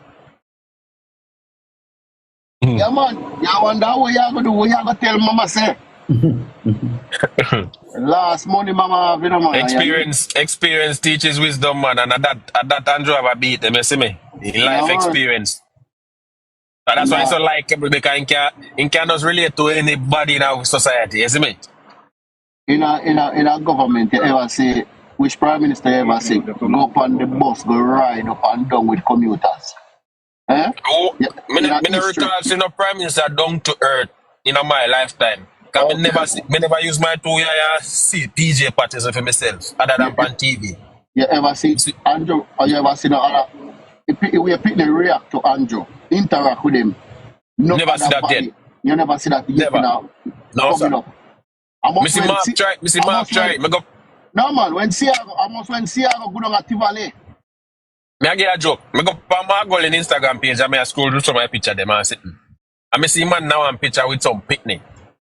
Yeah, man. You wonder what you gonna do. What you gonna tell mama say? Last money, mama, you know, man. Experience teaches wisdom, man, and at that Andrew have a beat them, you see me? In life experience. And that's why it's so likable, because he can just relate to anybody in our society, you see me? In a government, you ever say, which prime minister you ever say, go up on the bus, go ride up and down with commuters? Eh? Oh, Yeah, me never recall seeing no prime minister down to earth in my lifetime. Because me never use my 2 years see PJ parties for myself, other than on TV. You ever see Andrew, or you ever see the other? We people react to Andrew, interact with him. No Never see that yet. You never see that yet. Never. No, sir. Missy Mark try. Me go. No man, when Siago go down at Tivoli. Me I get a joke. Me go on my goal in Instagram page and me I scroll through some of my picture them and sitting. And me see man now on picture with some picnic.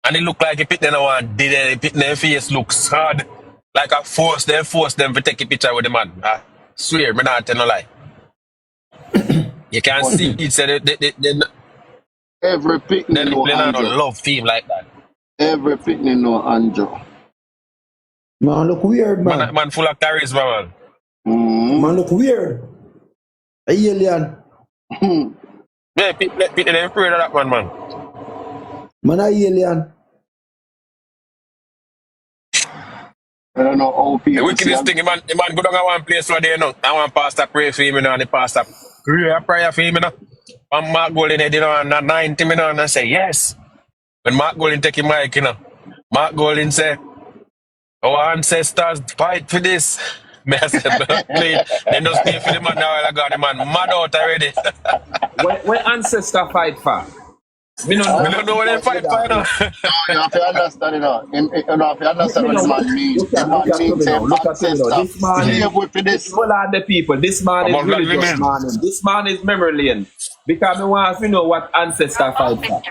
And it look like a picnic now and the picnic face looks hard. Like I force them to take a picture with the man. I swear, me not tell no lie. You can see it said they every picnic no Andrew. Love theme like that. Every picnic no Andrew. Man, look weird, man. Man full of charisma, man. Man, look weird. A alien. Yeah, people them afraid of that man. Man, a alien. I don't know how people. The wickedest thing, the man go down to one place where they know. I want pastor pray for him, and the pastor pray a prayer for him, And Mark Golden head, and 90 minutes, and I say, yes. When Mark Golden take him mic, Mark Golden say, our ancestors fight for this. Me I said, please, they just pay for the man now. I got the man mad out already. When ancestor fight for? Me don't know what they fight for now. You have to understand, you have to understand what the man means. The man means ancestors. All are the people. This man is religious man. This man is memory lane. Because I want to know what ancestor fight for.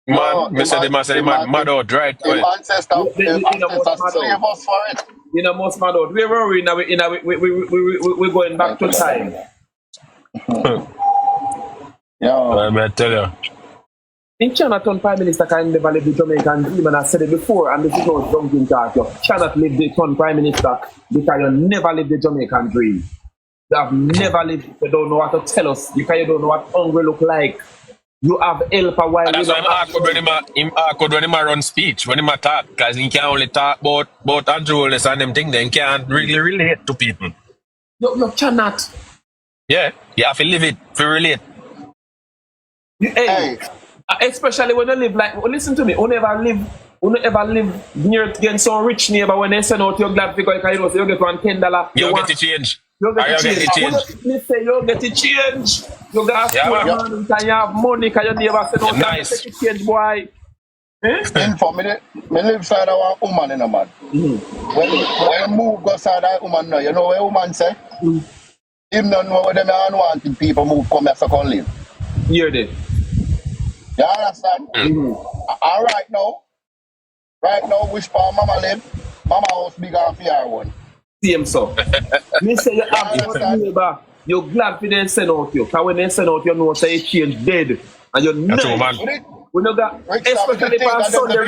Man, me say the man mad out right away. Ancestors slave us for it. You know, most mad out. We're worried now. We're going back to time. Let me tell you. In Chinatown, Prime Minister can never live the Jamaican dream, and I said it before, and this is not something talk. You cannot live the Town Prime Minister because you never live the Jamaican dream. You have never lived. You don't know what to tell us because you don't know what hungry look like. You have help a while. That's why I'm awkward when he run speech, when he talk, because he can only talk about Andrew and them things, then he can't really relate to people. You cannot. Yeah, you have to live it to relate. Hey. Especially when you live like, listen to me, you never live near against some rich neighbor when they send out your glad because you get $1 $10. You get the change. You get the change. You get the change. You got money, can you have money, because you never send out nice. Take the change, boy. For me live side of one woman in a man. When you move go side of woman now, you know what woman say? Him don't know where them unwanted people move come here so come live. Hear this. You understand? All right now, which part Mama live? Mama house big and fair one. Same so. Me say you have your neighbor. You're glad for them send out you. Because when they send out you know say it change dead. And you're That's all, nice. man. We know that, especially on Sunday,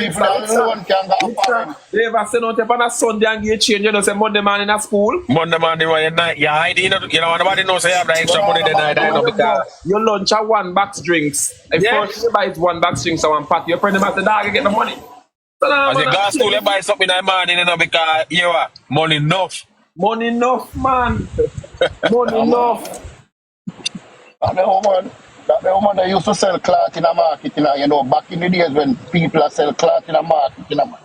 they ever send out on a Sunday and get change, you know, say Monday morning at school. Monday morning, you hide in, you know, nobody knows you have the extra money then I know because your lunch at 1 box drinks. If first you buy 1 box drinks and 1 party, your friend at the dog, you get the money. So now, as you go to school, you buy something in the morning, you know, because you are money enough. Money enough, man. Money enough. That the woman that used to sell cloth in a market, you know, back in the days when people sell cloth in a market, you know,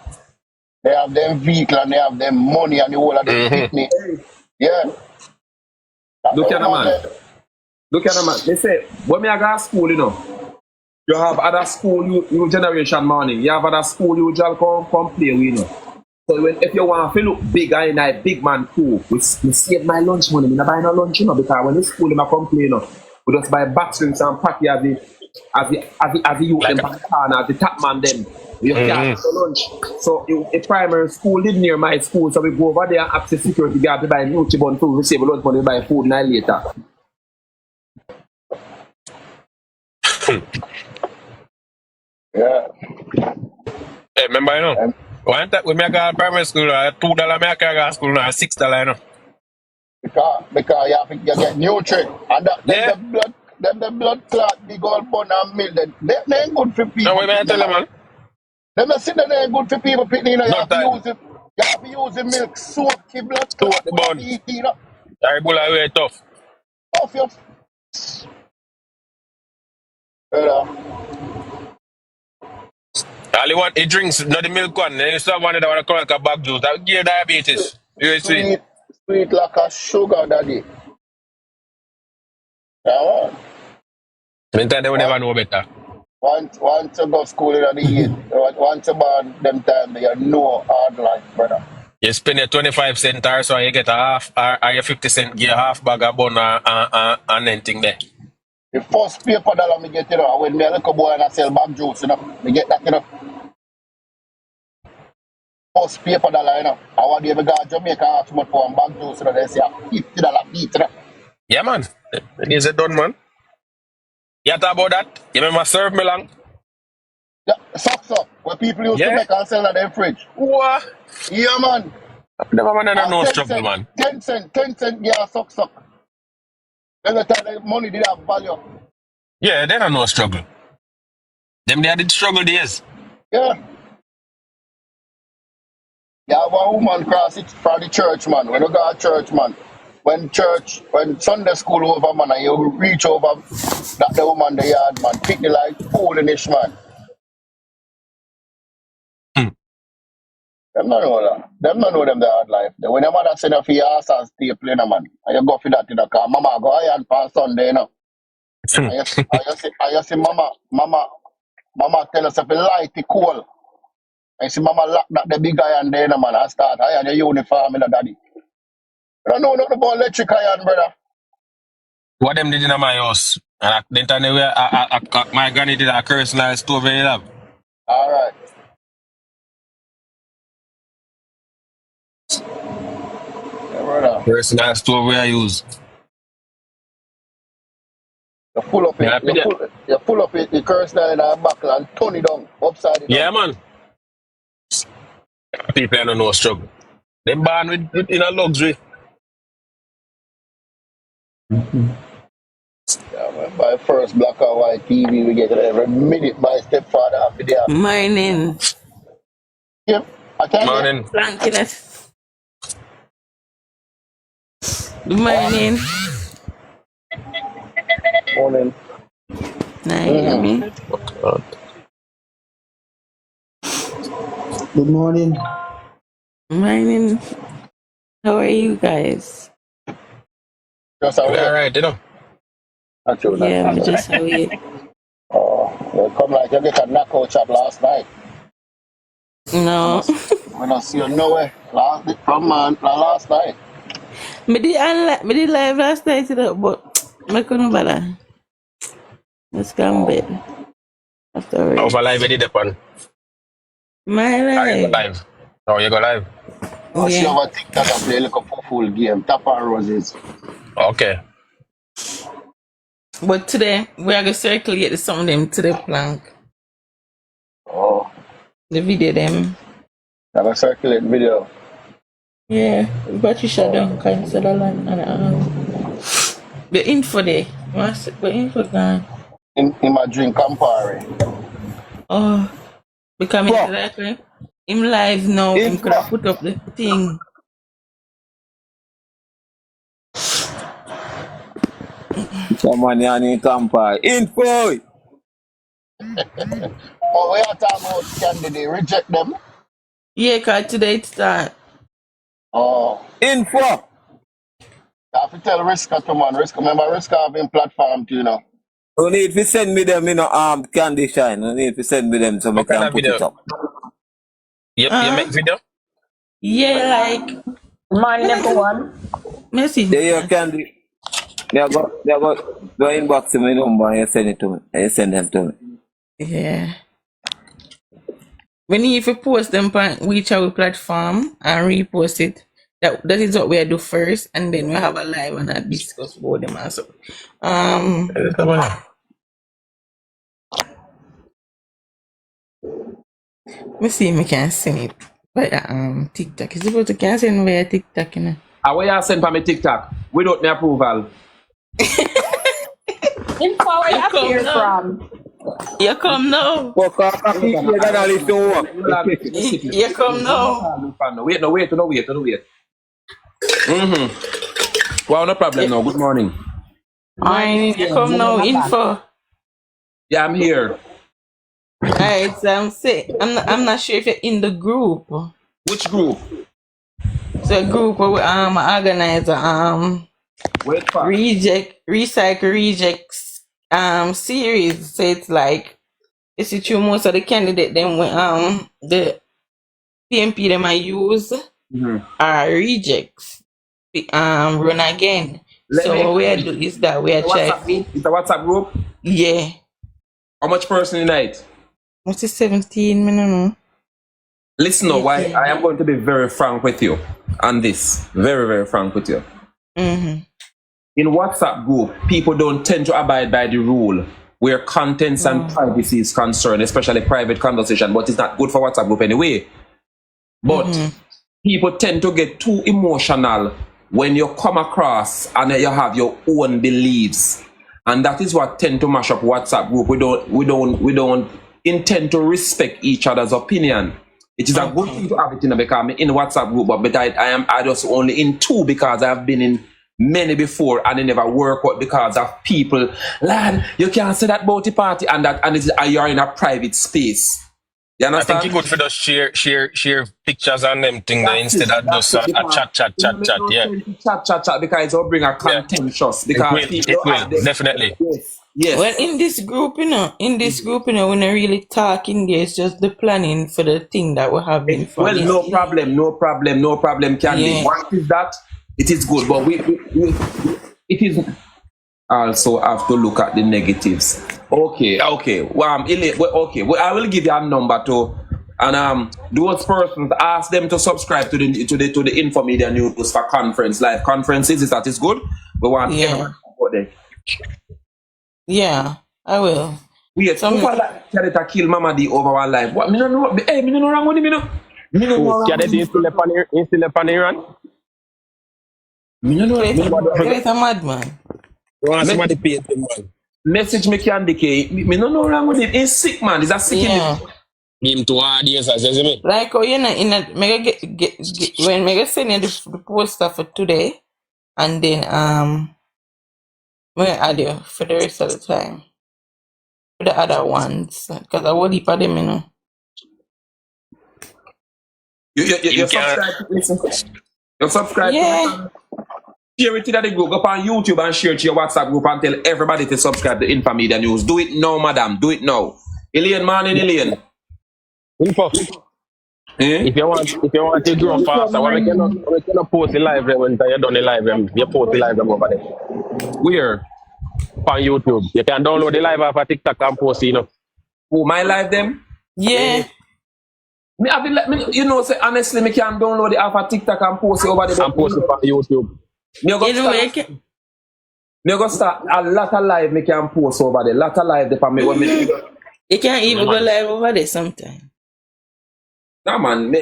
they have them vehicle and they have them money and the whole of them picnic. Yeah. Look at the man. Look at the man. They say, when I go to school, you know, you have other school, you generation morning. You have other school, you just come play with, you know. So if you want to look big and a big man too, we save my lunch money. I buy no lunch, you know, because when the school, I come play, you know. We just buy box drinks and party as the youth them back corner, as the top man them. We just get lunch. So a primary school live near my school, so we go over there and access security guard to buy munchieb and food. We save lunch money, buy food night later. Yeah. Hey, remember, you know, one time when I go to primary school, $2 I go to school now, $6, you know. Because you get nutrient and the blood clot, big old bone and milk, they ain't good for people. No, what I tell you, man? Them not see that they ain't good for people picking, you know, you have to use the milk, soak the blood clot, the bone. eat, you know. That bull are very tough. Off your All you want, he drinks, not the milk one. Then you start one that want to call like a bag juice. That will give you diabetes. You see? sweet like a sugar daddy. Yeah, Meantime, they will never know better. once you go to school in the year, once you born them time, you know hard life, brother. You spend your 25 cents or so, you get a half, or your 50 cents, get a half bag of bun and anything there. The first paper dollar me get, you know, when me a little boy and I sell bag juice, you know, me get that, you know. First paper dollar, you know. I want to go to Jamaica and ask for one bag juice, you know, they say $50 each, you know. Yeah, man. Is it done, man? You talk about that? You remember serve me long? Yeah, socks up, where people used to make and sell at their fridge. What? Yeah, man. Never man, no struggle, man. 10 cent, yeah, socks up. Then the time the money did have value. Yeah, they don't know struggle. Them they did struggle days. Yeah. You have a woman cross it from the church, man. When you go to church, man. When Sunday school over, man, and you reach over that the woman the yard, man. Pick the like foolish, man. Them not know that. Them not know them the hard life. When your mother send her for your ass and stay playing, man, and you go for that in the car, mama go iron for Sunday, you know. And you see mama tell us if you light the coal. And you see mama lock that the big iron there, man, and start iron your uniform, you know, daddy. You don't know nothing about electric iron, brother. What them did in my house? And then time my granny did a personal stove in love. All right. Yeah, brother. Personal stove where I use. You pull up it, you pull up it, the curse down in our buckle and turn it down, upside it. Yeah, man. People don't know struggle. They born with in a luxury. Yeah, man. By first black and white TV, we get it every minute by stepfather after the after. Morning. Yeah, I can't Morning. Blankiness. Morning. Morning. Nah, you hear me? Good morning. Morning. How are you guys? Just away. All right, you know. Actually, Yeah, I'm just away. Oh, you come like you get a knockout shot last night. No. When I see you nowhere last night. Me did live last night, but I couldn't bother. Let's come bed. After How it. for live did upon? My Are you go life. live? Oh, you go live? Oh, she Yeah. have a TikTok and play like a full game. Tap and roses. Okay. But today, we are going to circulate some of them to the plank. Oh, The video them. have a circulate video. Yeah. But you shut down cancel the line and the info there. What's the info gone? In my drink Campari. Oh, becoming Bro. exactly. Him live now. Him could have put up the thing. Someone in Kampai. Info! Oh, we are talking about candidate. Reject them. Yeah, cause today it start. Oh, Info! I have to tell Riska to man. Riska, remember Riska having platform too, you know. You need to send me them in a candy shine. You need to send me them so I What kind can of put it video? up. You make video? Yeah, like Man number one. message. Yeah, you candy. They go inbox me number and you send it to me. And you send them to me. Yeah. We need to post them on which our platform and repost it. That is what we do first, and then we have a live and I discuss about them also. Me see if I can send it via TikTok. Is it supposed to can send via TikTok, you know? Where you send for me TikTok without my approval? Info where you come appear now. from. You come now. You're gonna listen to work. You come now. Wait. Well, no problem now. Good morning. Morning. You come now. Info. Yeah, I'm here. Alright, so I'm not sure if you're in the group. Which group? So a group where we organize Wait for recycle rejects series. So it's like it's true most of the candidate them the PNP them I use are rejects. Run again. So what we do is that we are trying. It's a WhatsApp group. Yeah. How much person in it? What's it 17? I don't know. Listen, now, why I am going to be very frank with you on this. Very, very frank with you. Mm-hmm. In WhatsApp group, people don't tend to abide by the rule where contents and privacy is concerned, especially private conversation, but it's not good for WhatsApp group anyway. But people tend to get too emotional when you come across and you have your own beliefs. And that is what tend to mash up WhatsApp group. We don't intend to respect each other's opinion. It is a good thing to have it because I'm in WhatsApp group, but I just only in two because I've been in many before and they never work out because of people. Lad, you can't say that about the party and you're in a private space. You I understand? think you could for just share pictures and them thing there instead of just a chat. Yeah. Chat because it will bring a contentious because It will definitely. Yes. Well, in this group, we're not really talking there. It's just the planning for the thing that we're having. For this no problem, Candy. Yeah. Once is that, it is good, but it is also have to look at the negatives. Okay. Well, I will give you a number to, and those persons ask them to subscribe to the InfoMedia news for live conferences. Is that is good? We want everyone to support them. Yeah, I will. Wait, Canada kill Mama D over one life. What? Me no know. Hey, me no know wrong with him. Me no know. Canada still upon Iran? Me no know. It's a madman. You want somebody pay him, man? Message me Candy K. Me no know wrong with him. He's sick, man. He's a sick. Yeah. Give him 2 hard years, as you mean. Like, oh, you know, mega get when mega send you the poster for today, and then we add you for the rest of the time for the other ones because I will heap of them, you know. You subscribe. Listen. You subscribe. Yeah. Share it to the group. Go up on YouTube and share it to your WhatsApp group and tell everybody to subscribe to InfoMedia News. Do it now, madam. Do it now. Elaine, man, Elaine. Info. Eh? If you want to grow faster, why we cannot post the live there when you're done the live them? You post the live them over there. Where? On YouTube. You can download the live off of TikTok and post it, you know. Who my live them? Yeah. Me have you know, say honestly, me can download it off of TikTok and post it over there. And post it on YouTube. Me go start a lot of live me can post over there. Lot of live there for me when me. You can't even go live over there sometimes. Nah man,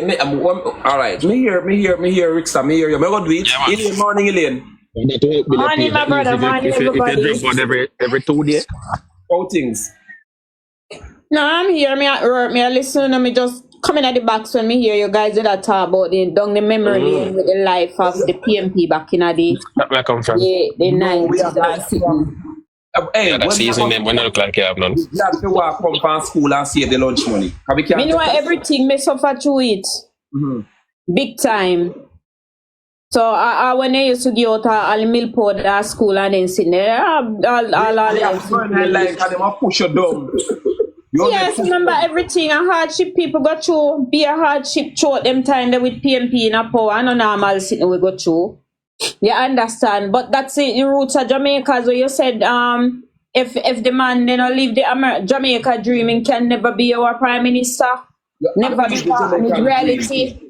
all right. Me hear Ricksa, me hear you. Me go do it. Yeah, Elaine, morning Elaine. Morning, my brother. Morning, everybody. If you drink one every 2 days. How things? No, I'm here. Me at work. Me I listen. And me just coming at the box when me hear you guys that talk about down the memory lane with the life of the PNP back in the That where I come from. the 90s. Hey, Yeah, that's easy name. When I look like you have none. You have to walk come from school and save the lunch money. Me know everything me suffer through it. Big time. So I when I used to go out all the milk powder at school and then sit there, push you down. Yes, remember everything a hardship people go through. Be a hardship throughout them time there with PNP in a power and a normal sitting we go through. You understand? But that's it, the roots of Jamaica. So you said if the man you know leave the Jamaica dreaming can never be our prime minister. Never be part of the reality.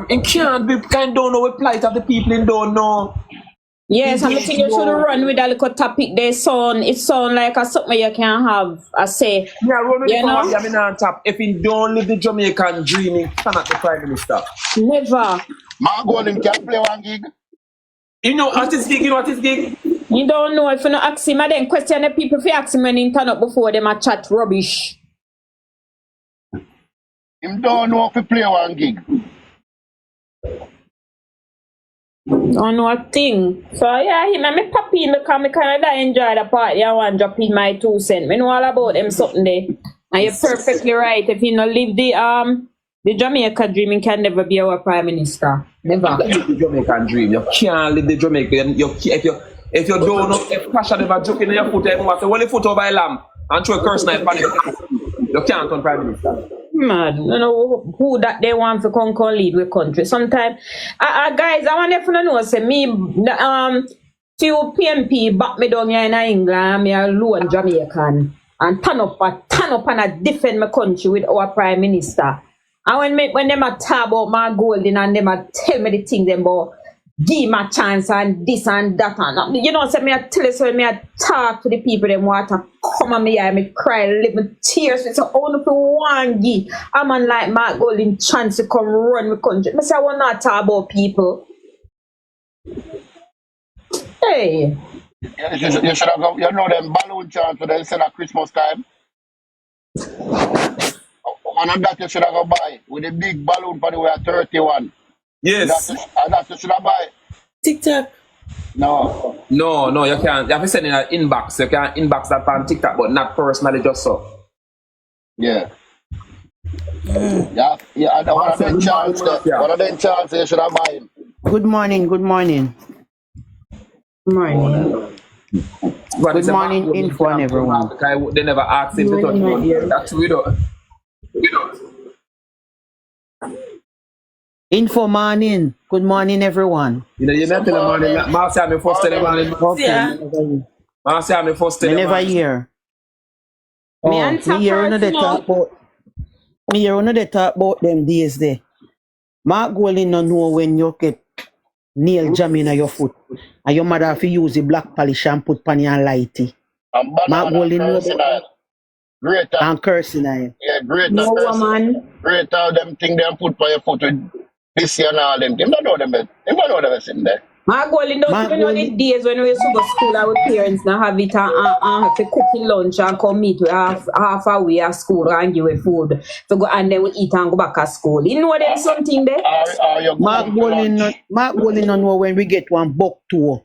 It can't be kind don't know what plight of the people in don't know. Yes, I think you should run with a little topic there. It sound like a something you can have a say. Yeah, run with the on top. If he don't live the Jamaican dream, he cannot be prime minister. Never. Margolin can play one gig. You know what is gig? You don't know if you not ask him, and then question the people if you ask him when he turn up before them a chat rubbish. Him don't know if he play one gig. Don't know a thing. So yeah, him and me pop in because me kind of enjoy the party. I want to drop in my 2 cents. Me know all about them something there. And you're perfectly right. If you not live the Jamaica dream, you can never be our prime minister. Never. Live the Jamaican dream. You can't live the Jamaican. If you don't know, if Pasha never joke in your foot, everyone say, well, the foot over a lamb and throw a curse knife on it. You can't turn prime minister. Mad. You know who that they want to come lead with country. Sometimes, guys, I want to know, say me, few PNP back me down here in England, me a lone Jamaican, and turn up and defend my country with our prime minister. And when them a talk about my golden and them a tell me the things them about give my chance and this and that and you know, say me I tell you so me I talk to the people them want to come on me and me cry, live with tears. It's only for one give. A man like Mark Golden chance to come run with country. I say I want not talk about people. Hey. You should have got, you know them balloon chants that they sell at Christmas time. One of that you should have got buy with a big balloon for the way at 31. Yes. That you should have buy. TikTok. No, you can't. You have to send in an inbox. You can inbox that on TikTok, but not personally, just so. Yeah. Yeah, one of them chants you should have buy him. Good morning. Morning. Good morning, Info and everyone. They never asked him to touch me. That's weird. Info morning. Good morning, everyone. You know, you're not telling morning. Marcia, me first tell morning. Okay. Marcia, me first tell I never hear. Me hear another talk about them days there. Mark Golden no know when you get nail jam in your foot. And your mother have to use the black polish and put pan your lighty. Mark Golden know about Great and cursing at him. Yeah, great. No woman. Great how them thing they put by your foot with this and all them. They don't know them. They don't know them sitting there. Mark Golden don't even know the days when we used to go to school our parents now have it and have to cook in lunch and come meet with half away at school and give away food. To go and then we eat and go back at school. You know there's something there? Mark Golden don't know when we get one buck tour.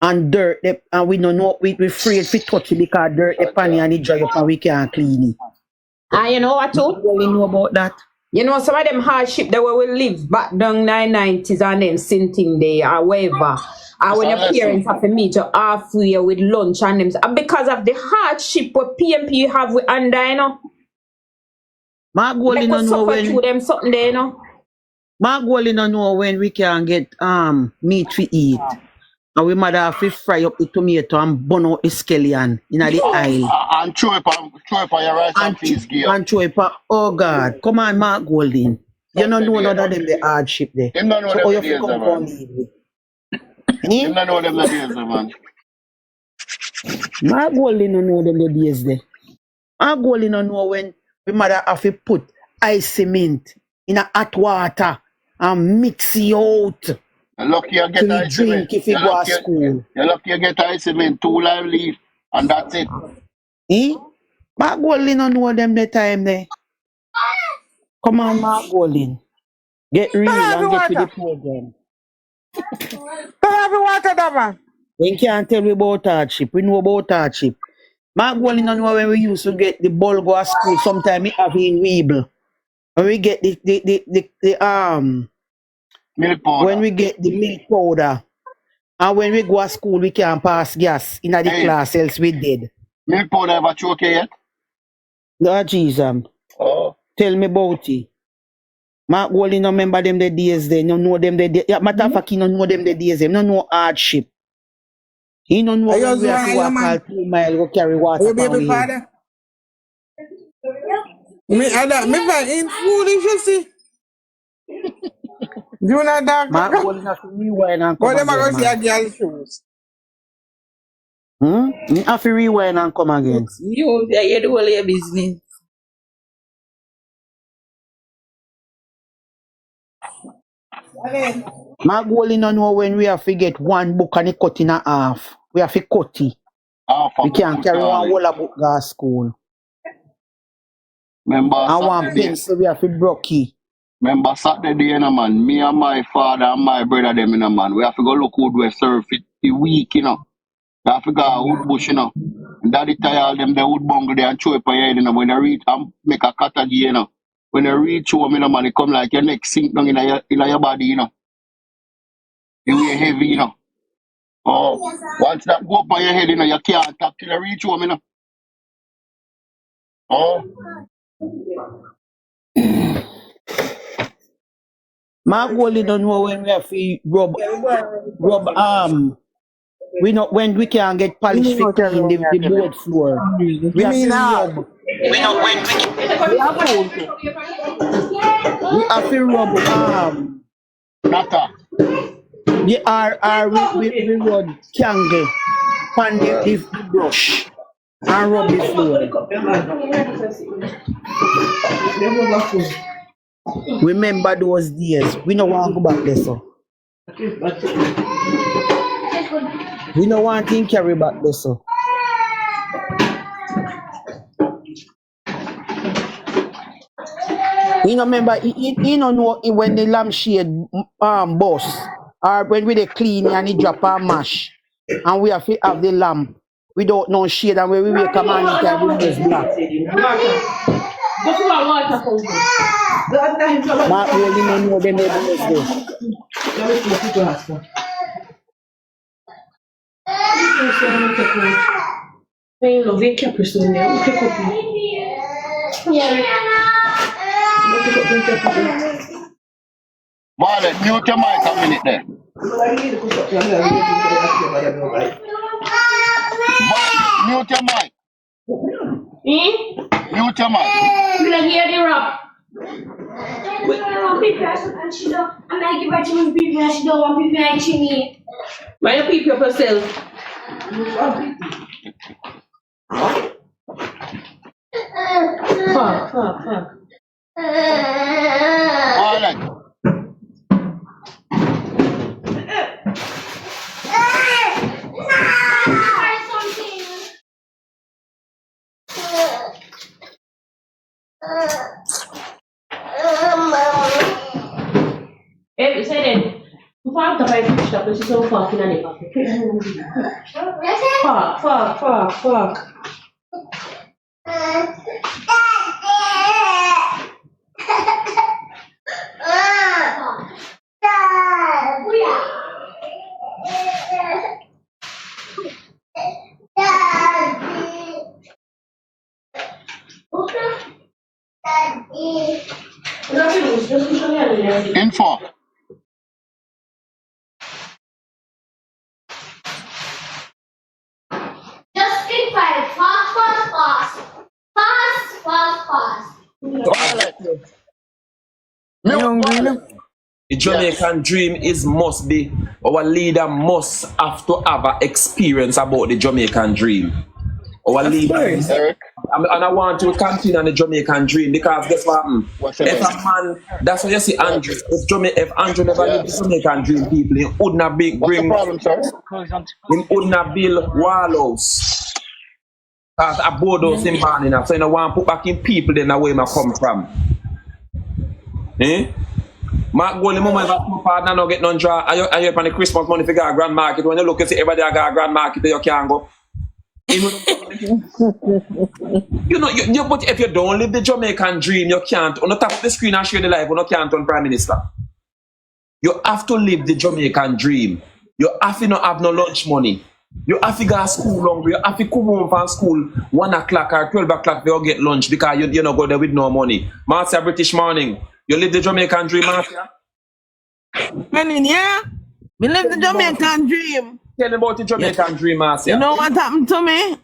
And dirt, and we don't know, we afraid to touch it because dirt, the panny and it dry up and we can't clean it. And you know what too? We know about that. You know some of them hardship that we will live back down 90s and then sitting there or whatever. And when your parents have to meet you halfway with lunch and them. And because of the hardship what PNP have with under, you know. My goal Make in us know suffer when through them something there, you know. my goal in know when we can get meat to eat. And we might have to fry up the tomato and burn out the scallion in the aisle. And throw it on your rice and peas gear. And throw it pa- oh God, come on, Mark Golding. You don't know none of them the hardship there. Him don't know So them how the you days, fi come man. lead me? Him don't know them the days, man. Mark Golding don't know them the days there. Mark Golding don't know when we might have to put ice cement in a hot water and mix it out. You're lucky you get So you ice cement. drink if you go to school. You're lucky you get ice cement, 2 live leaf, and that's it. Mark Golding don't know them the time there. Come on, Mark Golding. Get real and get with the program. Have water, that man. We can't tell you about hardship. We know about hardship. Mark Golding don't know when we used to get the ball go to school. Sometimes we have in Weeble. When we get the milk powder. When we get the milk powder. And when we go to school, we can't pass gas in the class, else we dead. Milk powder ever choke you yet? No, Jesus. Oh. Tell me about it. Mark Golding don't remember them the days there. No know them the days. Yeah, matter of fact, he don't know them the days there. No know hardship. He don't know when we have to walk all 2 miles go carry water. You baby father? Me in foolish, you see. Do not dog. Mark Golding have to rewind and come But them are going to see a again. girl shoes. You have to rewind and come again. You do all your business. Mark Golding don't know when we have to get one book and it cut in a half. We have to cut it. We can't carry one whole book go to school. Remember and one pencil we have to broke it. Remember Saturday, you know, man, me and my father and my brother, them, you know, man, we have to go look wood we serve it the week, you know. We have to go to wood bush, you know. And daddy tie all them the wood bungle there and throw it on your head, you know. When they reach and make a cottage, you know. When they reach home, you know, man, it come like your neck sink down in your body, you know. You weigh heavy, you know. Oh, once that go up on your head, you know, you can't tap till you reach home, you know. Oh. Mark Golding don't know when we have to rub we know when we can get polish to clean the board floor. We have to rub. We know when we have to rub we rub candle on the brush and rub the floor. Remember those days. We don't want to go back there, so. We don't want to carry back there, so. You know, remember, you don't know when the lampshade bust, or when we clean and it drop and mash, and we have to have the lamp without no shade, and when we wake up and it time we just black. Mark really don't know the neighborhoods there. Marlon, mute your mic a minute there. Mute your mic. Mute your mic. I'm gonna hear the rap. I'm gonna give her to my people and she don't want people like me. Why you peep up yourself? Fuck. Marlon. Hey, say that. Before I buy food stuff, this is so fucking animal. Fuck. Info. Just keep quiet. Fast. The Jamaican dream is must be, our leader must have to have an experience about the Jamaican dream. Our leader, and I want to continue on the Jamaican dream because guess what happened? If a man, that's why you see Andrew, if Andrew never lived the Jamaican dream, people, he would not bring, he would not build walls. Because a board house in Barnina, so you don't want to put back in people then where I come from. Eh? Mark go the moment that two partner no get none draw. Are you on the Christmas money for a grand market? When you look and see everybody got a grand market, you can't go. But if you don't live the Jamaican dream, you can't. On the top of the screen and share the life, you can't turn Prime Minister. You have to live the Jamaican dream. You have to not have no lunch money. You have to go to school longer. You have to come home from school 1 o'clock or 12 o'clock to get lunch because you not go there with no money. Marcia, British morning. You live the Jamaican dream, Marcia? Yeah. We live the Jamaican dream. Tell me about the Jamaican dream, Marcia. You know what happened to me?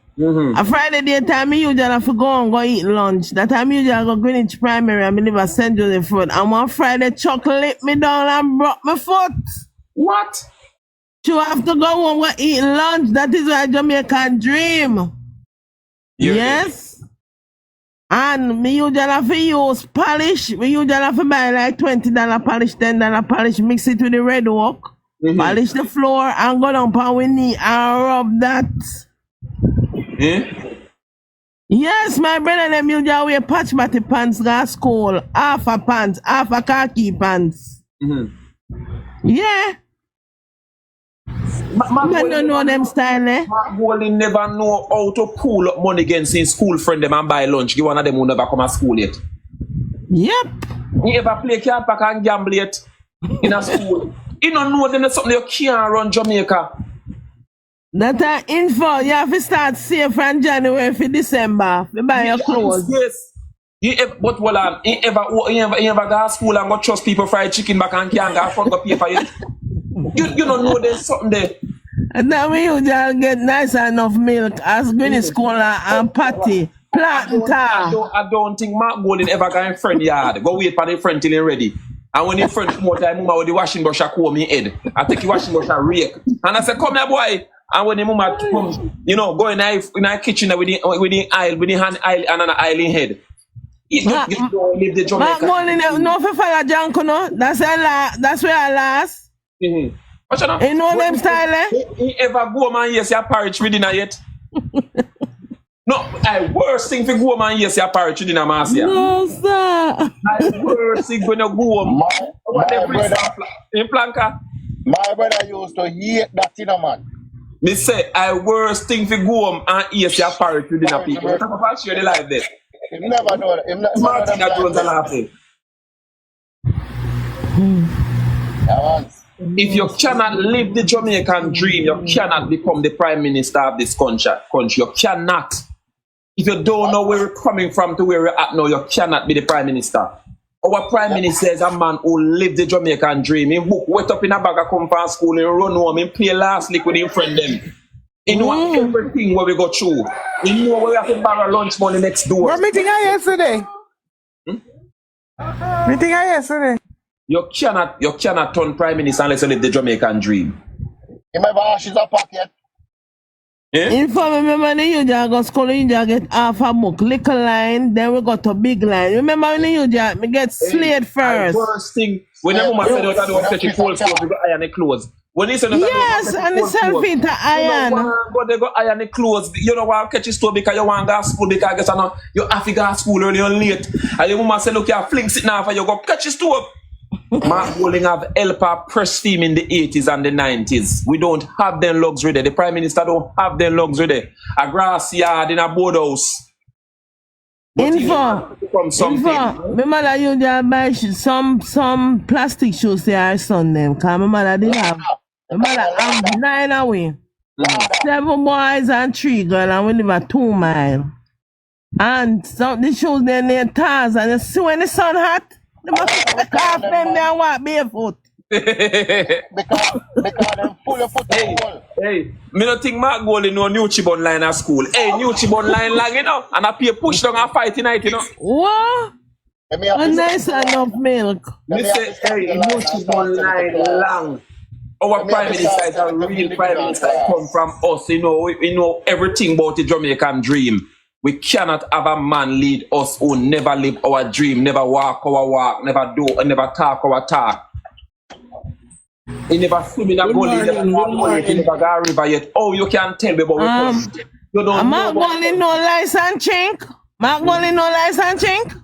A Friday daytime, I usually have to go and go eat lunch. That time, I usually go Greenwich Primary and I live at St. Joseph Road. And one Friday, Chuck lit me down and broke my foot. What? You have to go home and eat lunch. That is my Jamaican dream. Yes. And me usually have to use polish. Me usually have to buy like $20 polish, $10 polish, mix it with the red oak, polish the floor, and go down on we knee and rub that. Yes, my brother them usually wear patch batty pants, go to school, half a pants, half a khaki pants. Yeah. I don't know them style, eh? Mark never know how to pull up money against his school friend them and buy lunch. Give one of them who never come to school yet. Yep. He ever play card pack and gamble yet in a school. You don't know them that's something you can't run Jamaica. That info, you have to start save from January for December. You buy your clothes. Yes. But hold on, he ever go to school and go trust people fried chicken back and can't go front of paper yet. You don't know there's something there. And then we usually get nice enough milk as Guinness Cola and patty. I don't think Mark Golden ever got in friend yard. Go wait for the friend till he's ready. And when the friend come out, I move with the washing brush I comb my head. I take the washing brush and rake. And I say, come here, boy. And when the mama come, go in the kitchen with the aisle, with the hand aisle and an aisle in head. You don't leave the Jamaican. Mark Golden, no for fire junk, no. That's where I last. What you know? You know them style, eh? He ever go man yes your porridge with dinner yet? No, I worst thing for go man yes your porridge with dinner, Marcia. No, sir. I worst thing when you go in Planka. My brother used to hate that in a man. Me say I worst thing for go home and yes your porridge with dinner people. I'll share the life there. You never know that. Martin that was laughing. If you cannot live the Jamaican dream, you cannot become the Prime Minister of this country. You cannot. If you don't know where we're coming from to where we're at now, you cannot be the Prime Minister. Our Prime Minister is a man who lived the Jamaican dream. He went up in a bag of come from school and run home and play last league with his friend them. He know everything where we go through. He know where we have to borrow lunch money next door. What meeting I yesterday? Meeting I yesterday? You cannot turn Prime Minister unless you live the Jamaican dream. You never ask his pocket. Remember when you just go to school, you just get half a book, little line, then we got a big line. Remember when you just get slate first? First thing, when your mama said I don't want to fetch cold clothes, we got iron the clothes. When he said yes, and the selfie to iron. But they got iron the clothes. You don't want to catch your store because you want to go to school because you have to go to school early and late. And your mama said, look, you fling it now for you go catch your store. Mark Bowling have helper press team in the 80s and the 90s. We don't have them luxury there. The Prime Minister don't have them luxury there. A grass yard in a board house. Info. Remember that you just buy some plastic shoes there I son them. Cause my mother did have. My mother have 9 away. 7 boys and 3 girls and we live at 2 miles. And so the shoes they're near tires and you see when the sun hot. Calf them there what barefoot. because them pull your foot Hey, hey, me not think Mark Golding no new chibon line at school. Hey, new chibon line lang, you know, and I pay push down and fight tonight, you know. What? A nice enough milk. Me say, hey, new chibon line lang. Our prime minister is a real prime minister. Come from us, you know. We know everything about the Jamaican dream. We cannot have a man lead us who never live our dream, never walk our walk, never do, never talk our talk. He never swim in a goal, he never go a river yet. Oh, you can't tell me about it. You don't Mark Golding no license chink? Mark Golding no license chink?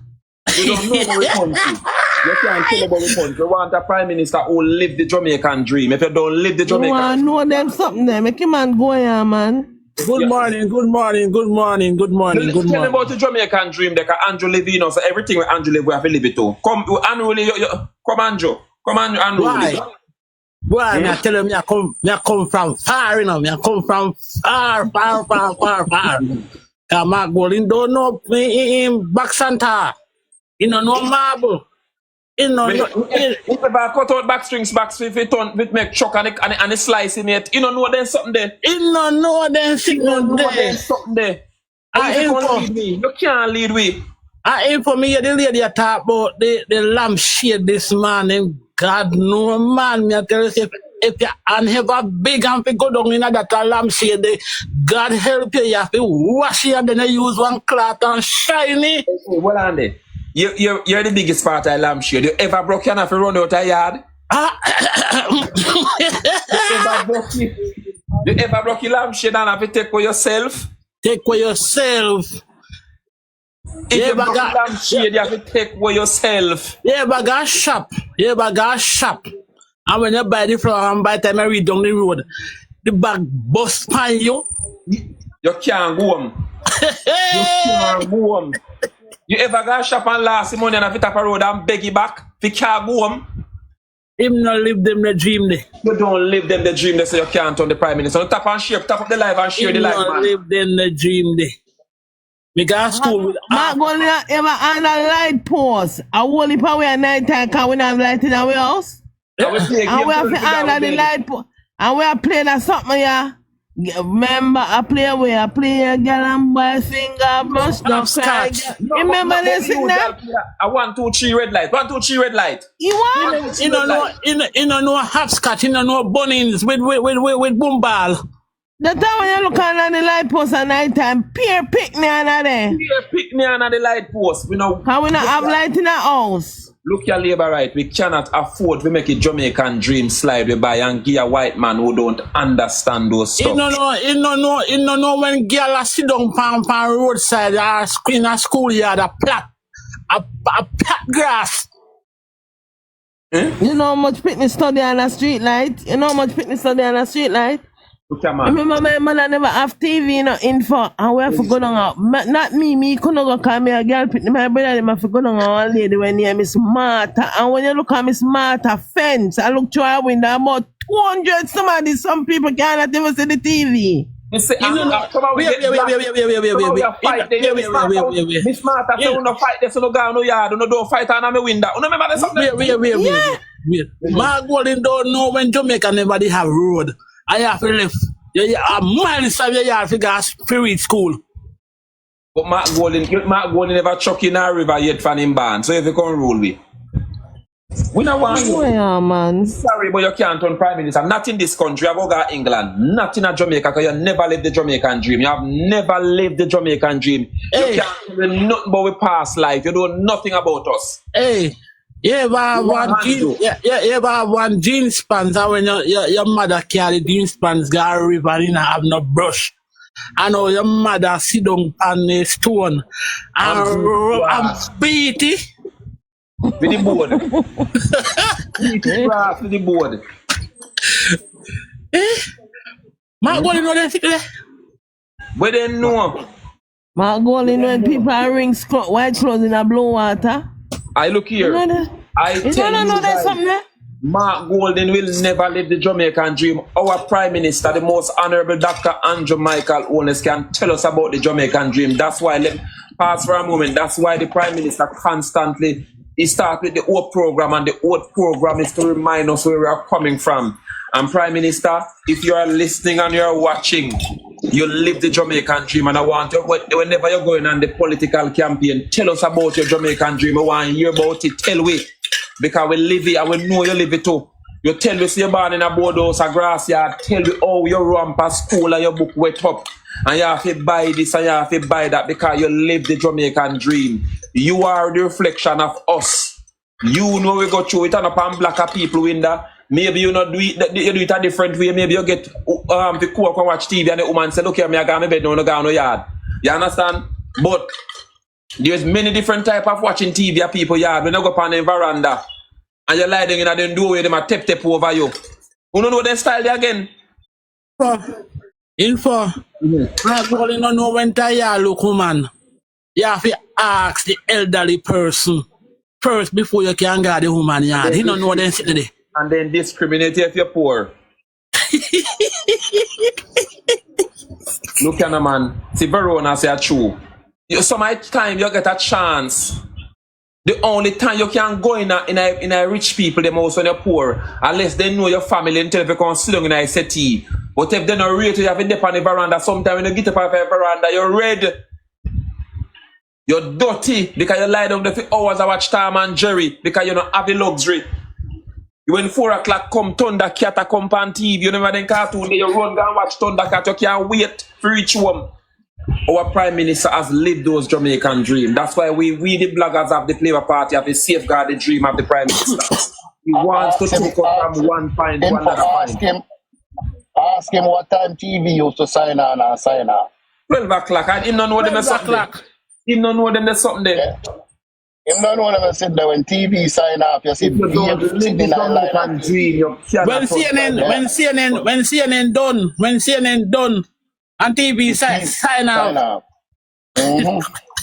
You don't know about the country. You can't tell about the country. You want a prime minister who live the Jamaican dream. If you don't live the Jamaican dream. You want to know them something there. Make him man go here, man. Good morning, good morning, good morning, good morning, good Tell me morning. about the Jamaican dream. Like Andrew live, you know, so everything with Andrew live, we have to live it too. Come, Andrew, come Andrew. Come Andrew. Why? Boy, me I tell you, me I come from far, you know. Me I come from far. Cause Mark Golding don't know me in back Santa. You know, no marble. You know, if I cut out backstrings, if it turn, it make chuck and it slice in it. You don't know there's something there. you don't know them signal there. There's something there. And if you can't lead me, you can't lead me. I InfoMedia, the lady I talk about the lampshade this morning. God no man, me I tell you, if you have a big and go down in that lampshade, God help you, you have to wash it and then you use one cloth and shiny. Well, Andy, you're the biggest part of lampshade. You ever broke your enough to run out of yard? You ever broke your lampshade and have to take for yourself? Take for yourself. If you broke your lampshade, you have to take for yourself. Yeah, but got shop. Yeah, but got shop. And when you buy the flower and by the time I read down the road, the bag bust pan you. You can't go home. You can't go home. You ever got shop and last money and have to tap a road and beg you back? You can't go home. Him not live them the dream day. You don't live them the dream day, so you can't turn the prime minister. So tap and share, tap up the live and share the live, man. Live them the dream day. Because school with Mark Golding ever on a light post. I whole heap away at night time because we don't have light in our house. And we have to under the light post. And we are playing that something, yeah. Remember, I play a girl and boy finger must not scratch. Remember this thing there? I 1, 2, 3 red light. 1, 2, 3 red light. You want? You don't know hopscotch, you don't know bunnings with boom ball. The time when you look on the light post at night time, peer pick me under there. Peer pick me under the light post. We know. How we not have light in our house? Look your labor right. We cannot afford to make a Jamaican dream slide we buy and give a white man who don't understand those stuff. You don't know when girl sit down pan roadside or in a schoolyard a plat grass. You know how much fitness study on a street light? You know how much fitness study on a street light? Look at man. Remember my mother never have TV, no info, and we have to go down out. Not me couldn't go call me a girl, my brother, them have to go down out a lady when near Miss Martha. And when you look at Miss Martha fence, I look through her window, about 200 some people cannot even see the TV. Miss Martha say we no fight this, no go no yard, no don't fight on my window. You remember that something? Wait. Mark Golding don't know when Jamaica nobody have road. I have to live. A miles of your yard to go to read school. But Mark Golding never chuck in a river yet from him ban. So if you can rule me. We don't want you. Yeah, man. Sorry, but you can't turn prime minister. Not in this country. I've got England. Not in a Jamaica, because you never lived the Jamaican dream. You have never lived the Jamaican dream. Hey. You can't tell me nothing about we past life. You know nothing about us. Hey. You ever have one jeans pants and when your mother carry jeans pants go a river and have no brush. I know your mother sit down on a stone and beat it. With the board. Beat it grass with the board. Mark Golding know that. But they know. Mark Golding when people are wearing white clothes in a blue water. I look here. I tell you that Mark Golding will never live the Jamaican dream. Our Prime Minister, the most honorable Dr. Andrew Michael Owens, can tell us about the Jamaican dream. That's why, let me pause for a moment, that's why the Prime Minister constantly He started with the old program, and the old program is to remind us where we are coming from. And Prime Minister, if you are listening and you are watching, you live the Jamaican dream, and I want you, whenever you're going on the political campaign, tell us about your Jamaican dream. I want to hear about it. Tell we, because we live it and we know you live it too. You tell me, see, you're born in a boardhouse, a grass yard. Tell me how you run past school and your book wet up. And you have to buy this and you have to buy that because you live the Jamaican dream. You are the reflection of us. You know we go through it and upon blacker people in there. Maybe you not do it, you do it a different way. Maybe you get the cook and watch TV and the woman say, okay, I go to bed now, I go to yard. You understand? But there's many different type of watching TV at people yard. When you go up on the veranda and you lie down in the doorway, them a tap over you. You don't know their style there again? Info. I don't know when you look, man. You have to ask the elderly person first before you can go to the woman yard. He don't know them sitting there. And then discriminate if you're poor. Look at the man. See, Verona say true. Some time you get a chance. The only time you can go in a rich people, them also when you're poor, unless they know your family until you can sit down in a settee. But if they don't rate you, have to dip on the veranda. Sometimes when you get up on the veranda, you're red. You're dirty because you lie down there for hours to watch Tom and Jerry because you don't have the luxury. When 4 o'clock come, Thundercat come on TV, you never then cartoon, you run down and watch Thundercat, you can't wait for reach home. Our Prime Minister has lived those Jamaican dreams. That's why we the bloggers of the Labour Party have to safeguard the dream of the Prime Minister. He wants to take up from one point to another point. Ask him what time TV used to sign on and sign off. 12 o'clock, and him don't know them there's something there. Him don't know them there's something there. Yeah. Him don't know them sit there when TV sign off, you see you don't live the Jamaican dream, you when CNN done and TV sign off.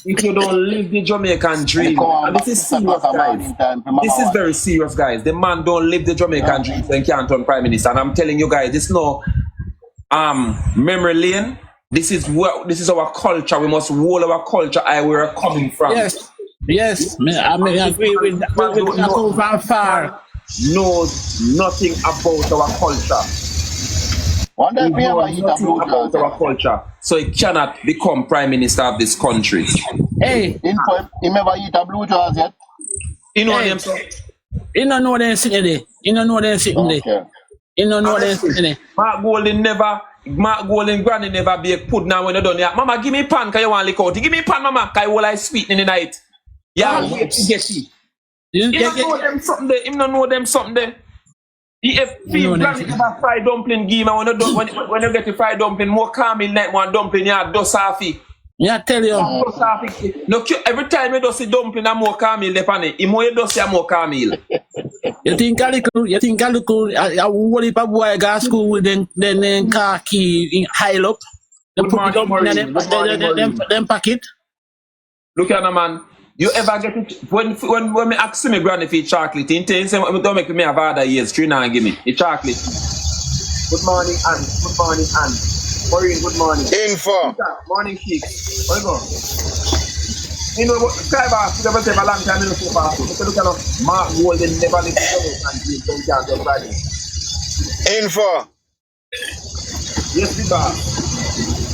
If you don't live the Jamaican dream, and this is serious, guys. This is very serious, guys. The man don't live the Jamaican dream, then can't turn Prime Minister. And I'm telling you guys, this no memory lane. This is our culture. We must hold our culture where we're coming from. Yes, I agree with that. From far. Knows nothing about our culture. He knows nothing about our culture. So he cannot become Prime Minister of this country. Hey, he never eat a blue jaws yet. You know them, sir? You don't know them sitting there. You don't know them sitting there. You don't know them sitting there. Mark Golden granny never be a pudding now when you done here. Mama, give me pan because you want to lick out. Give me pan, mama, because you will like sweet in the night. Yeah, get it. Him don't know them something there. If you have fried dumpling, give me when you get the fried dumpling, more calming like one dumpling, you have dust off it. Yeah, tell you. No, every time you do see dumpling, I'm more calming the pan. The more you do see, I'm more calming. You think I what if a boy got school with then car key in high up? Them put it up them packet. Look at the man. You ever get it when me ask me granny for chocolate, don't make me have other years, 3 now give me the chocolate. Good morning, Anne. Good morning, Anne. Maureen, good morning. Info. Morning, Keith. Where you go? You know what? Skybar, you never say a long time, you know, so far. Look at Mark Golden never lived and dream, don't count your Friday. Info. Yes, Biba.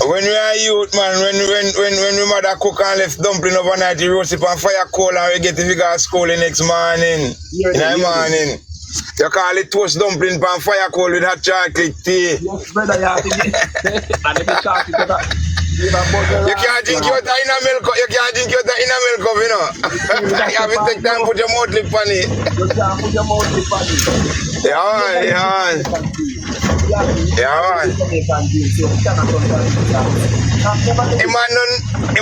When we are youth, man, when we mother cook and left dumpling overnight, you roast it on fire coal and we get to figure out school the next morning. In the morning. You call it toast dumpling on fire coal with hot chocolate tea. Yes, brother, you have to get and if you chocolate, you can't drink your inner milk. You can't drink your inner milk, you know. You have to take time to put your mouth lip on it. You can't put your mouth lip on it. Yeah. He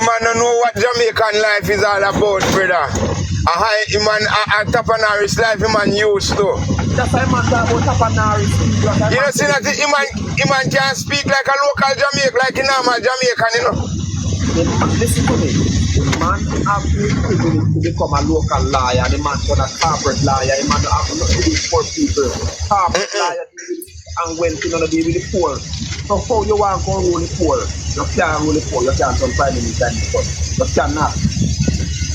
man know what Jamaican life is all about, brother. He man a Tapanaris life he man used to. That's why man talk about Tapanaris. You know, see that he man can't speak like a local Jamaican, like a normal Jamaican, you know. Listen to me. Man have the privilege to become a local lawyer. The man got a corporate lawyer. The man have nothing to do with poor people. Corporate lawyer and when you gonna be with the poor. So how you want to rule the poor? You can't rule the poor. You can't turn Prime Minister in the court. You cannot.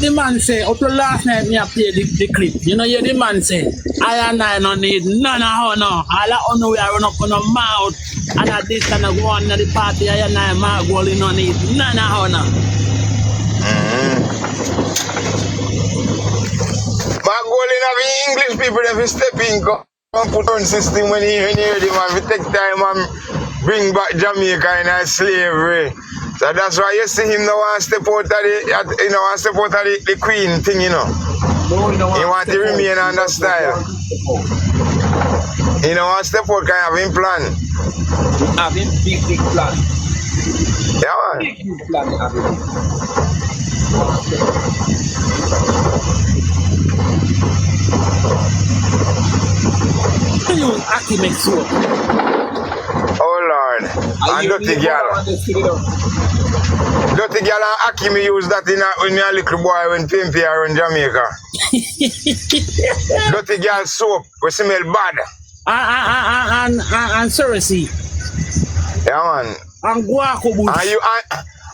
the man say, up to last night me I play the clip. You know, the man say, I and I don't need none of her no. All I know we are run up on the mouth. And at this time I go on to the party, I and I my goal don't need none of her no. My goal in having English people if you step in, come put on system when you hear them and we take time and bring back Jamaica in slavery. So that's why you see him now want to step out of the queen thing, you know. No, he want to remain on that style. He don't want to step out kind of him plan. Having big plan. Yeah, man. Big plan having. You Aki make soap. Oh Lord. And dirty girl. Dirty girl and Aki me use that when me a little boy when PNP are in Jamaica. Dirty girl soap, we smell bad. And Cersei. Yeah, man. And guaco bush.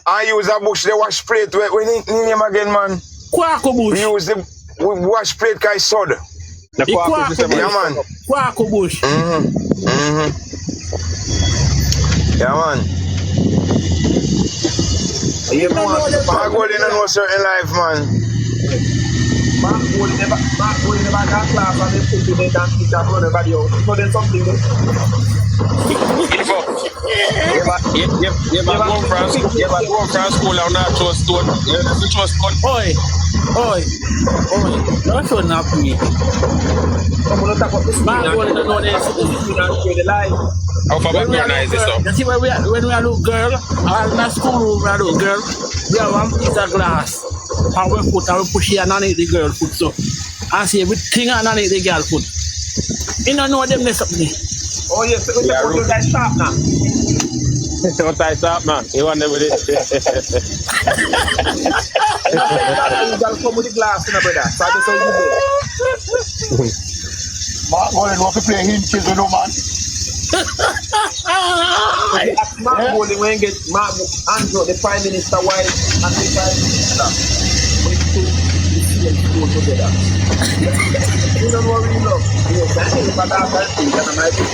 And use a bush, the wash plate. When name again, man? Guaco bush. We use the wash plate kai sod. The guaco bush. Yeah, man. Guaco bush. Yeah, man. My goal in no certain life, man. Mark will never got class and they put you there and teach and run everybody out. So then something there. Info. You ever go from school and not trust stone? You ever trust stone? Oi. Don't show up me. Mark will not know this. How far back is this stuff? You see when we are little girl, or in a school room we are little girl, we have one piece of glass. And we push it underneath the girl foot so. And see everything underneath the girl foot. You don't know them mess up me. Oh yes, we are going to stop now. What I stop now? You want them with it? You gotta come with the glass, you know, brother. So that's how you do. Mark Golden want to play him children, no man. Mark Golden when get Mark Andrew, the Prime Minister wife and the Prime Minister. Go together. You don't worry, look. Yes, I think about that thing and I might be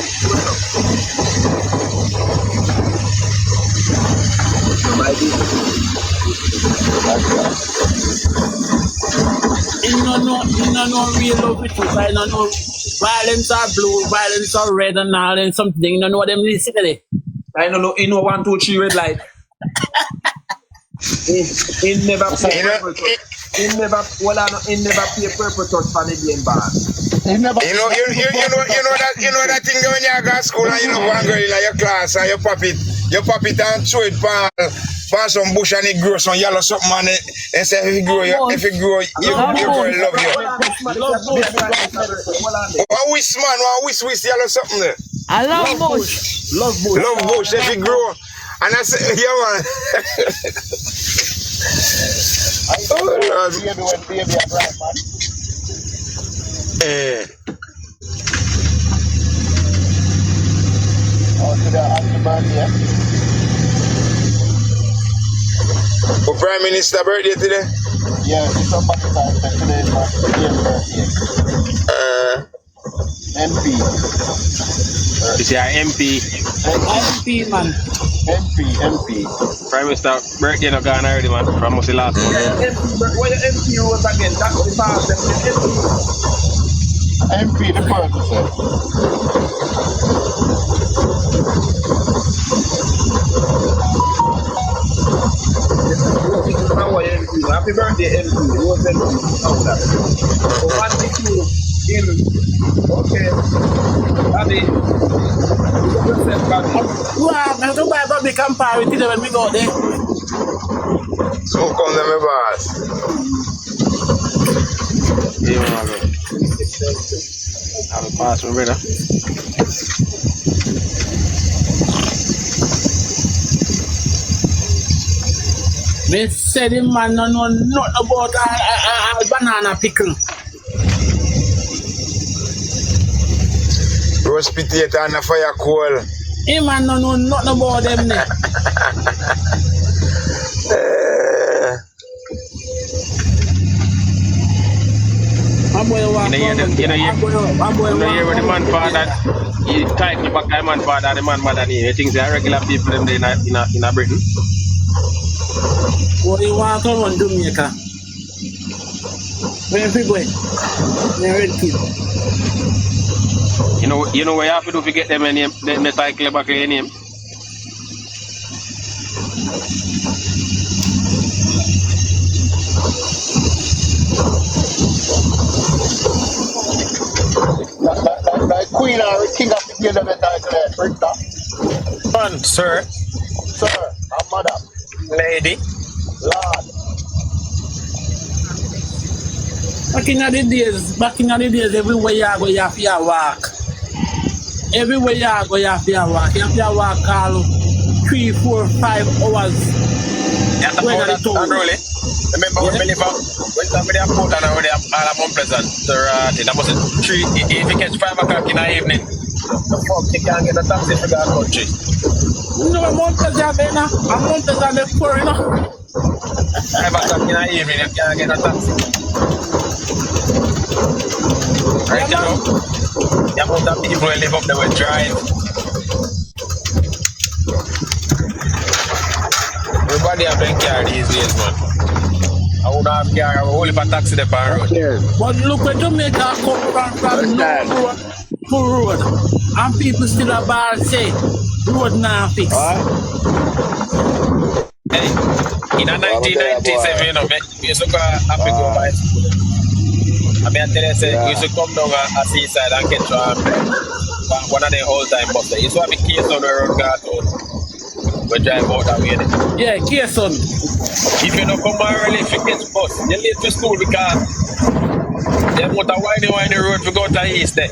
You don't know real love it. I don't know violence are blue, violence are red and all and something. You don't know what them listen to it. I don't know, 1, 2, 3 red light. He never play purple touch. He never play purple touch for the game band. You know that thing when you go to school and you know one girl in your class and you pop it and throw it past some bush and it grows some yellow something and say if it grow your boy love you. One wish man, one wish yellow something there. I love bush. Love bush if it grow. And I say, yeah man. Oh Lord. For Prime Minister birthday today? Yeah, it's up at the time. Today is my birthday. MP. This is our MP. MP, man. MP. Prime Minister birthday no gone already, man. From the last one. What your MP was again? That's the past. MP, the person said. Happy birthday, MP. Was MP. Okay. Daddy. Wow, man, don't buy public campaign with them when we go there. So come to my boss. Yeah, man. Have a pass, my brother. They said the man no know nothing about a banana pickle. Roast potato and a fire coal. Hey man no know nothing about them there. boy walk You know, on. you know, One boy you know, walk when the man on. father, he title back the man father, the man mother name. You think they are regular people them there in a Britain? Boy, you walk on Jamaica. Where people? They're red kid. You know what you have to do to get them a name, the title back in name. Like Queen or King of the Game of the title, Richter. Man, sir, Sir, and madam, lady. Lord. Back in the days, everywhere you go, you have to walk. Everywhere you go, you have to walk. You have to walk all 3, 4, 5 hours. That's about that unruly. Remember when we live up, when somebody have put on over there, all of Mount Pleasant, that was 3, if you catch 5 o'clock in the evening, the fuck, you can't get a taxi for that country. You know, Mount Pleasant, Mount Pleasant, they're poor, you know. 5 o'clock in the evening, you can't get a taxi. Right, you know, the amount of people who live up there will drive. Everybody have been car these days, man. I would have car, I will have a taxi there on road. But look where Jamaica come from no road to road. And people still about say, road now fix. Hey, in 1997, you know, we used to go happy go by school. I mean, I tell you, say, we used to come down a seaside and catch one of the all-time buses. You used to have a case on the road, we drive out that way. Yeah, case on. If you don't come early, if you catch bus, you're late to school because they want a windy road to go to the east there.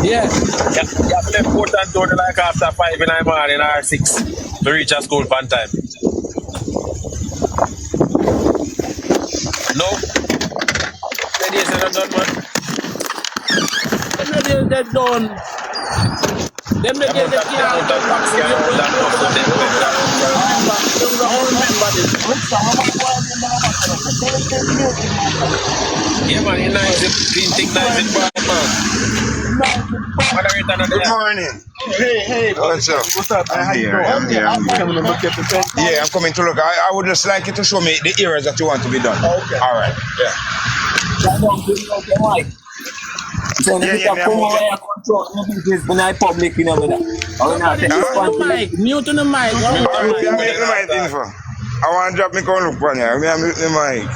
Yeah. You have to left Port and Tony like after 5 in the morning or 6 to reach a school on time. No. The days are not done, man. The days they're done. Them the days they can't yeah, man, you're nice. Clean thing, nice and bad, man. Good morning. Hey, What's up? What's up? How you doing? I'm here. Yeah, I'm coming to look. I would just like you to show me the areas that you want to be done. Okay. All right. Yeah. So Yeah, you come over here control your business when I public, you know, with that. Mute the mic. I'm making the mic info. I want to drop me call look on you. I'm mute the mic.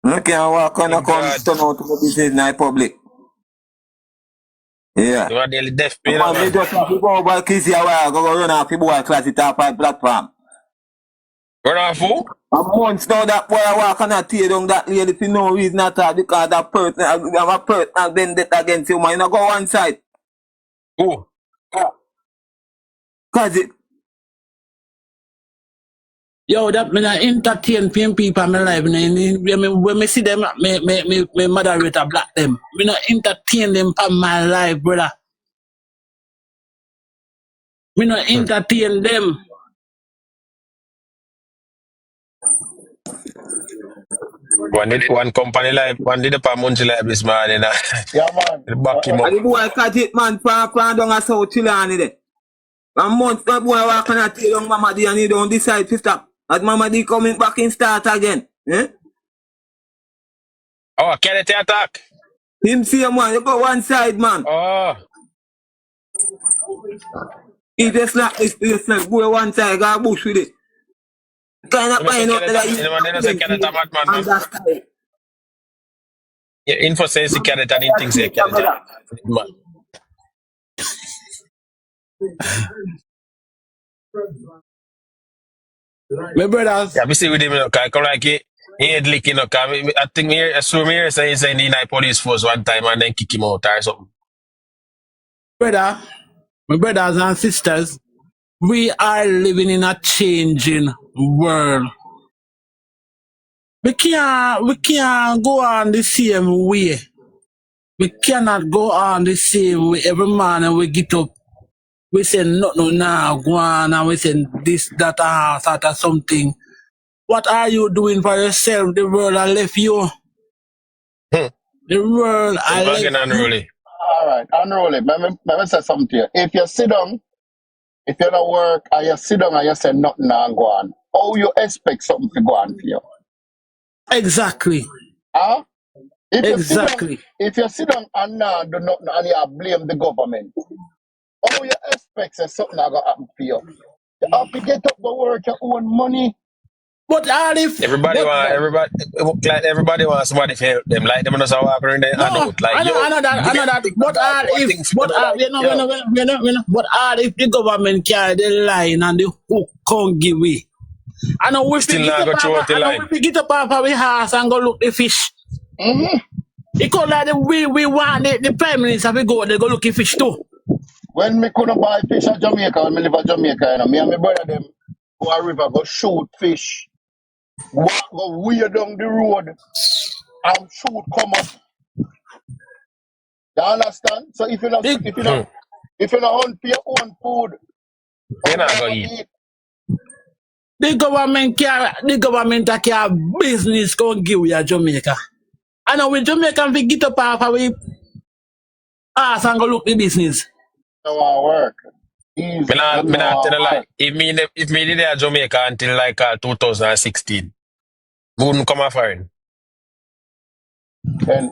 You can't walk on and come turn out to the business in the public. Yeah. You are daily deaf, you know, man. Just have to go over Kizzy a while, go run off people and class it up on platform. Run off who? A month now that boy walk and I tear down that lady for no reason at all because that person have a personal vendetta against you, man. You know, go one side. Who? Cause it. Yo, that mean I entertain PNP for my life. When me see them, me moderator black them. Me not entertain them for my life, brother. Me not entertain them. One company life, one did a munchieb life this morning. Yeah, man. Back him up. And the boy catch it, man, pan down a South Chilani there. A month that boy walk and I tell young Mama D and he don't decide to stop. As Mama D coming back in start again. Eh? Oh, can it attack? Him see a man, you go one side, man. Oh. He just like boy one side, got bush with it. Kind of find out that yeah, info says he can't and things say can't. My brothers. Yeah, we see with him, come like he ain't licking up. I think I assume here say he's in the police force one time and then kick him out or something. Brother, my brothers and sisters, we are living in a changing world. We can't go on the same way. We cannot go on the same way. Every morning we get up we say nothing now, go on, and we say this, that, sort of something. What are you doing for yourself? The world has left you. Hmm. The world has Again, left you. unruly. All right, unroll it. Let me say something to you. If you sit down, if you don't work, and you sit down and you say nothing and go on, how you expect something to go on for you? Exactly. Huh? Exactly. If you sit down and do nothing and you blame the government, how you expect that something is going to happen for you? You have to get up to work your own money. But all if Everybody wants somebody to help them. Like them just walk around there and do it. Like I know that. But all if the government carry the line and the hook can't give way. I know we still pick not it go up through off, the I know line. we pick it up off our house and go look the fish. Mm-hmm. Because like we want the Prime Minister to go there, go look the fish too. When me couldn't buy fish at Jamaica, when me live at Jamaica, you know, me and my brother them go a river, go shoot fish, go weir down the road, and shoot come up. You understand? So if you not hunt for your own food, You're not gonna eat. The government can business go give you Jamaica. I know when Jamaican we get up off we ask and go look the business. No want work. Me not tell a lie. If me did at Jamaica until like 2016, wouldn't come a foreign. Then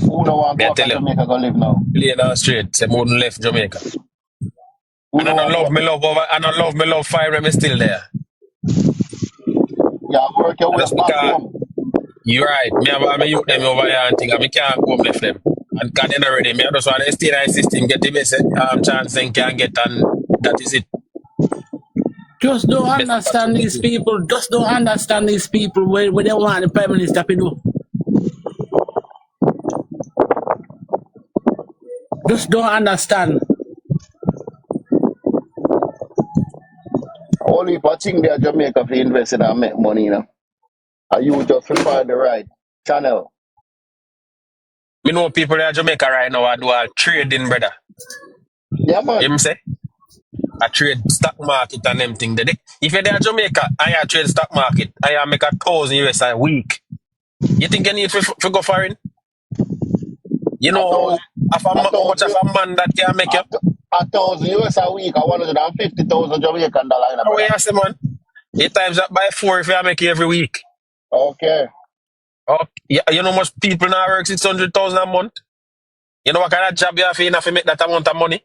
who no want go to Jamaica go live now? Plain and straight, say wouldn't left Jamaica. And I don't love me love fire when me still there. Yeah, work your way back home. You're right. Me have me youth them over here and think me can't go home left them. And can then already me just want to stay in the system, get the best chance they can get, and that is it. Just don't understand these people. Just don't understand these people when they want the Prime Minister to do. Just don't understand. Only if I think that Jamaica for investing and make money, you know. And you just find the right channel. Me know people in Jamaica right now are do a trading, brother. Yeah, man. You know say? I trade stock market and them thing. If you're there in Jamaica and you trade stock market and you make $1,000 a week, you think you need to go foreign? You know how much of a man that can make you? $1,000 a week, $150,000 Jamaican dollar. Oh, yeah, say, man. 8 times that by 4 if you make it every week. Okay. Yeah, you know much people now work 600,000 a month? You know what kind of job you have to make that amount of money?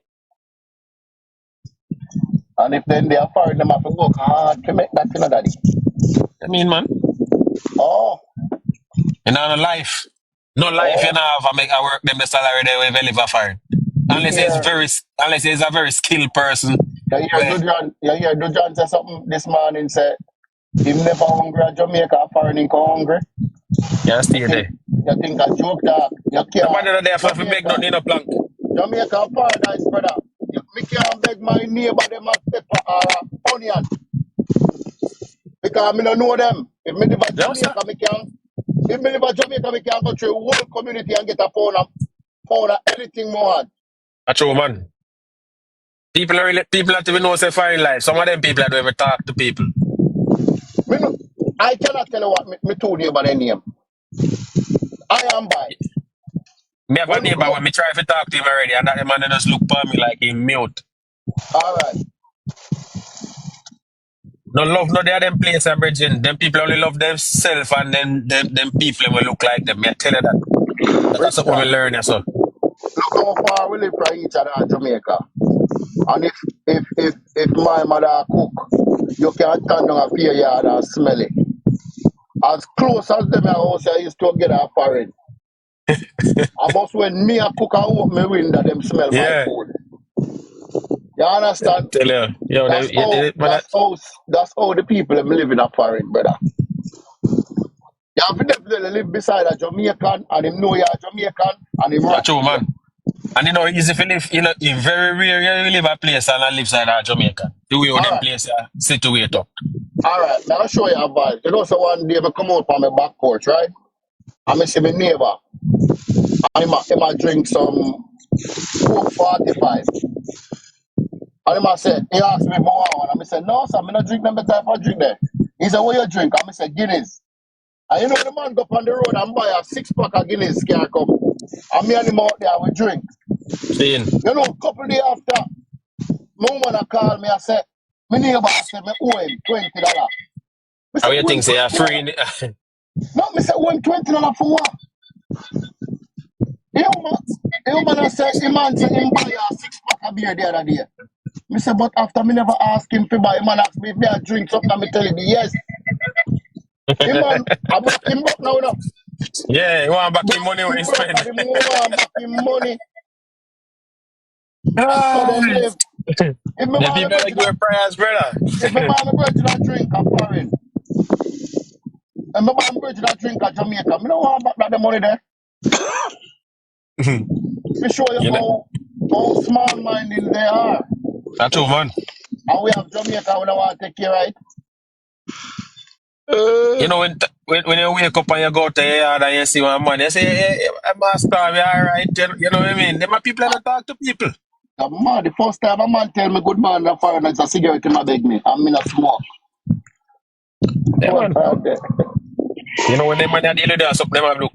And if then they are foreign, them have to work hard to make that, you know, daddy. I mean, man. Oh. You know, no life. No life, you know, have to make a work them the salary they will live a foreign. Unless he's a very skilled person. You hear Dujan say something this morning, say, he never hungry at Jamaica, foreign in hungry. Yeah, stay there. You think a joke that you can't. Nobody there for beg nothing in a plank. Jamaica paradise, brother. Me can't beg my neighbor them a pepper or onion. Because I don't know them. If me live at Jamaica, me can. If me live at Jamaica, me can go through the whole community and get a pound of anything more. That's true, man. People have to know say foreign life. Some of them people don't ever talk to people. I cannot tell you what me two neighbor their name. I am by. Me have a neighbor when me try to talk to him already, and that man just look for me like he mute. Alright. No love no they are them place and bridging. Them people only love themselves and then them people will look like them. Me I tell you that. That's what we learn so. Look how far we live from each other in Jamaica. And if my mother cook, you can't stand on a pier yard and smell it. As close as them house I used to get a foreign. Almost when me a cook and open my window, them smell my food. You understand? Tell you. Yo, that's how the people them live in a foreign, brother. You have to definitely live beside a Jamaican and him know you're a Jamaican and him right. True, man. And you know, easy to live, you know, in very rare you live a place and live side of Jamaica. The way how them place situate up. Alright, now I'll show you a vibe. You know, so one day I come out from my back porch, right? And I see my neighbor. And he might drink some Coke 45. And And he said, he asked me if I want one. And I said, no, sir, I don't drink them type of drink there. He said, what you drink? And I said, Guinness. And you know the man go up on the road and buy a 6-pack of Guinness can come. And me and him out there we drink. Seeing. You know, a couple of days after, my woman called me and said, my neighbor said me owe him $20. How you think say you're free in the... No, I said, owe him $20 for what? The woman said, the man said him buy a 6-pack of beer the other day. I said, but after me never ask him to buy, the man asked me if me I drink something and me tell him yes. The man, I back him back now, no. Yeah, you want back him money when he spend. I want back him money. Ah. So then if me The buy people like your prayers, brother. if me buy my bread to that drink a foreign, and me buy my bread to that drink a Jamaica, me don't want back that money there. To show you how small-minded they are. That's true, man. And we have Jamaica, we don't want to take care of it. You know, when you wake up and you go to your yard and you see one man, you say, hey, master, we all right. You know what I mean? Them are people that talk to people. Man, the first time a man tell me good man, the foreigner is a cigarette in my beg me, and me not smoke. Yeah, man. You know, when them man are dealing with that, something them have look.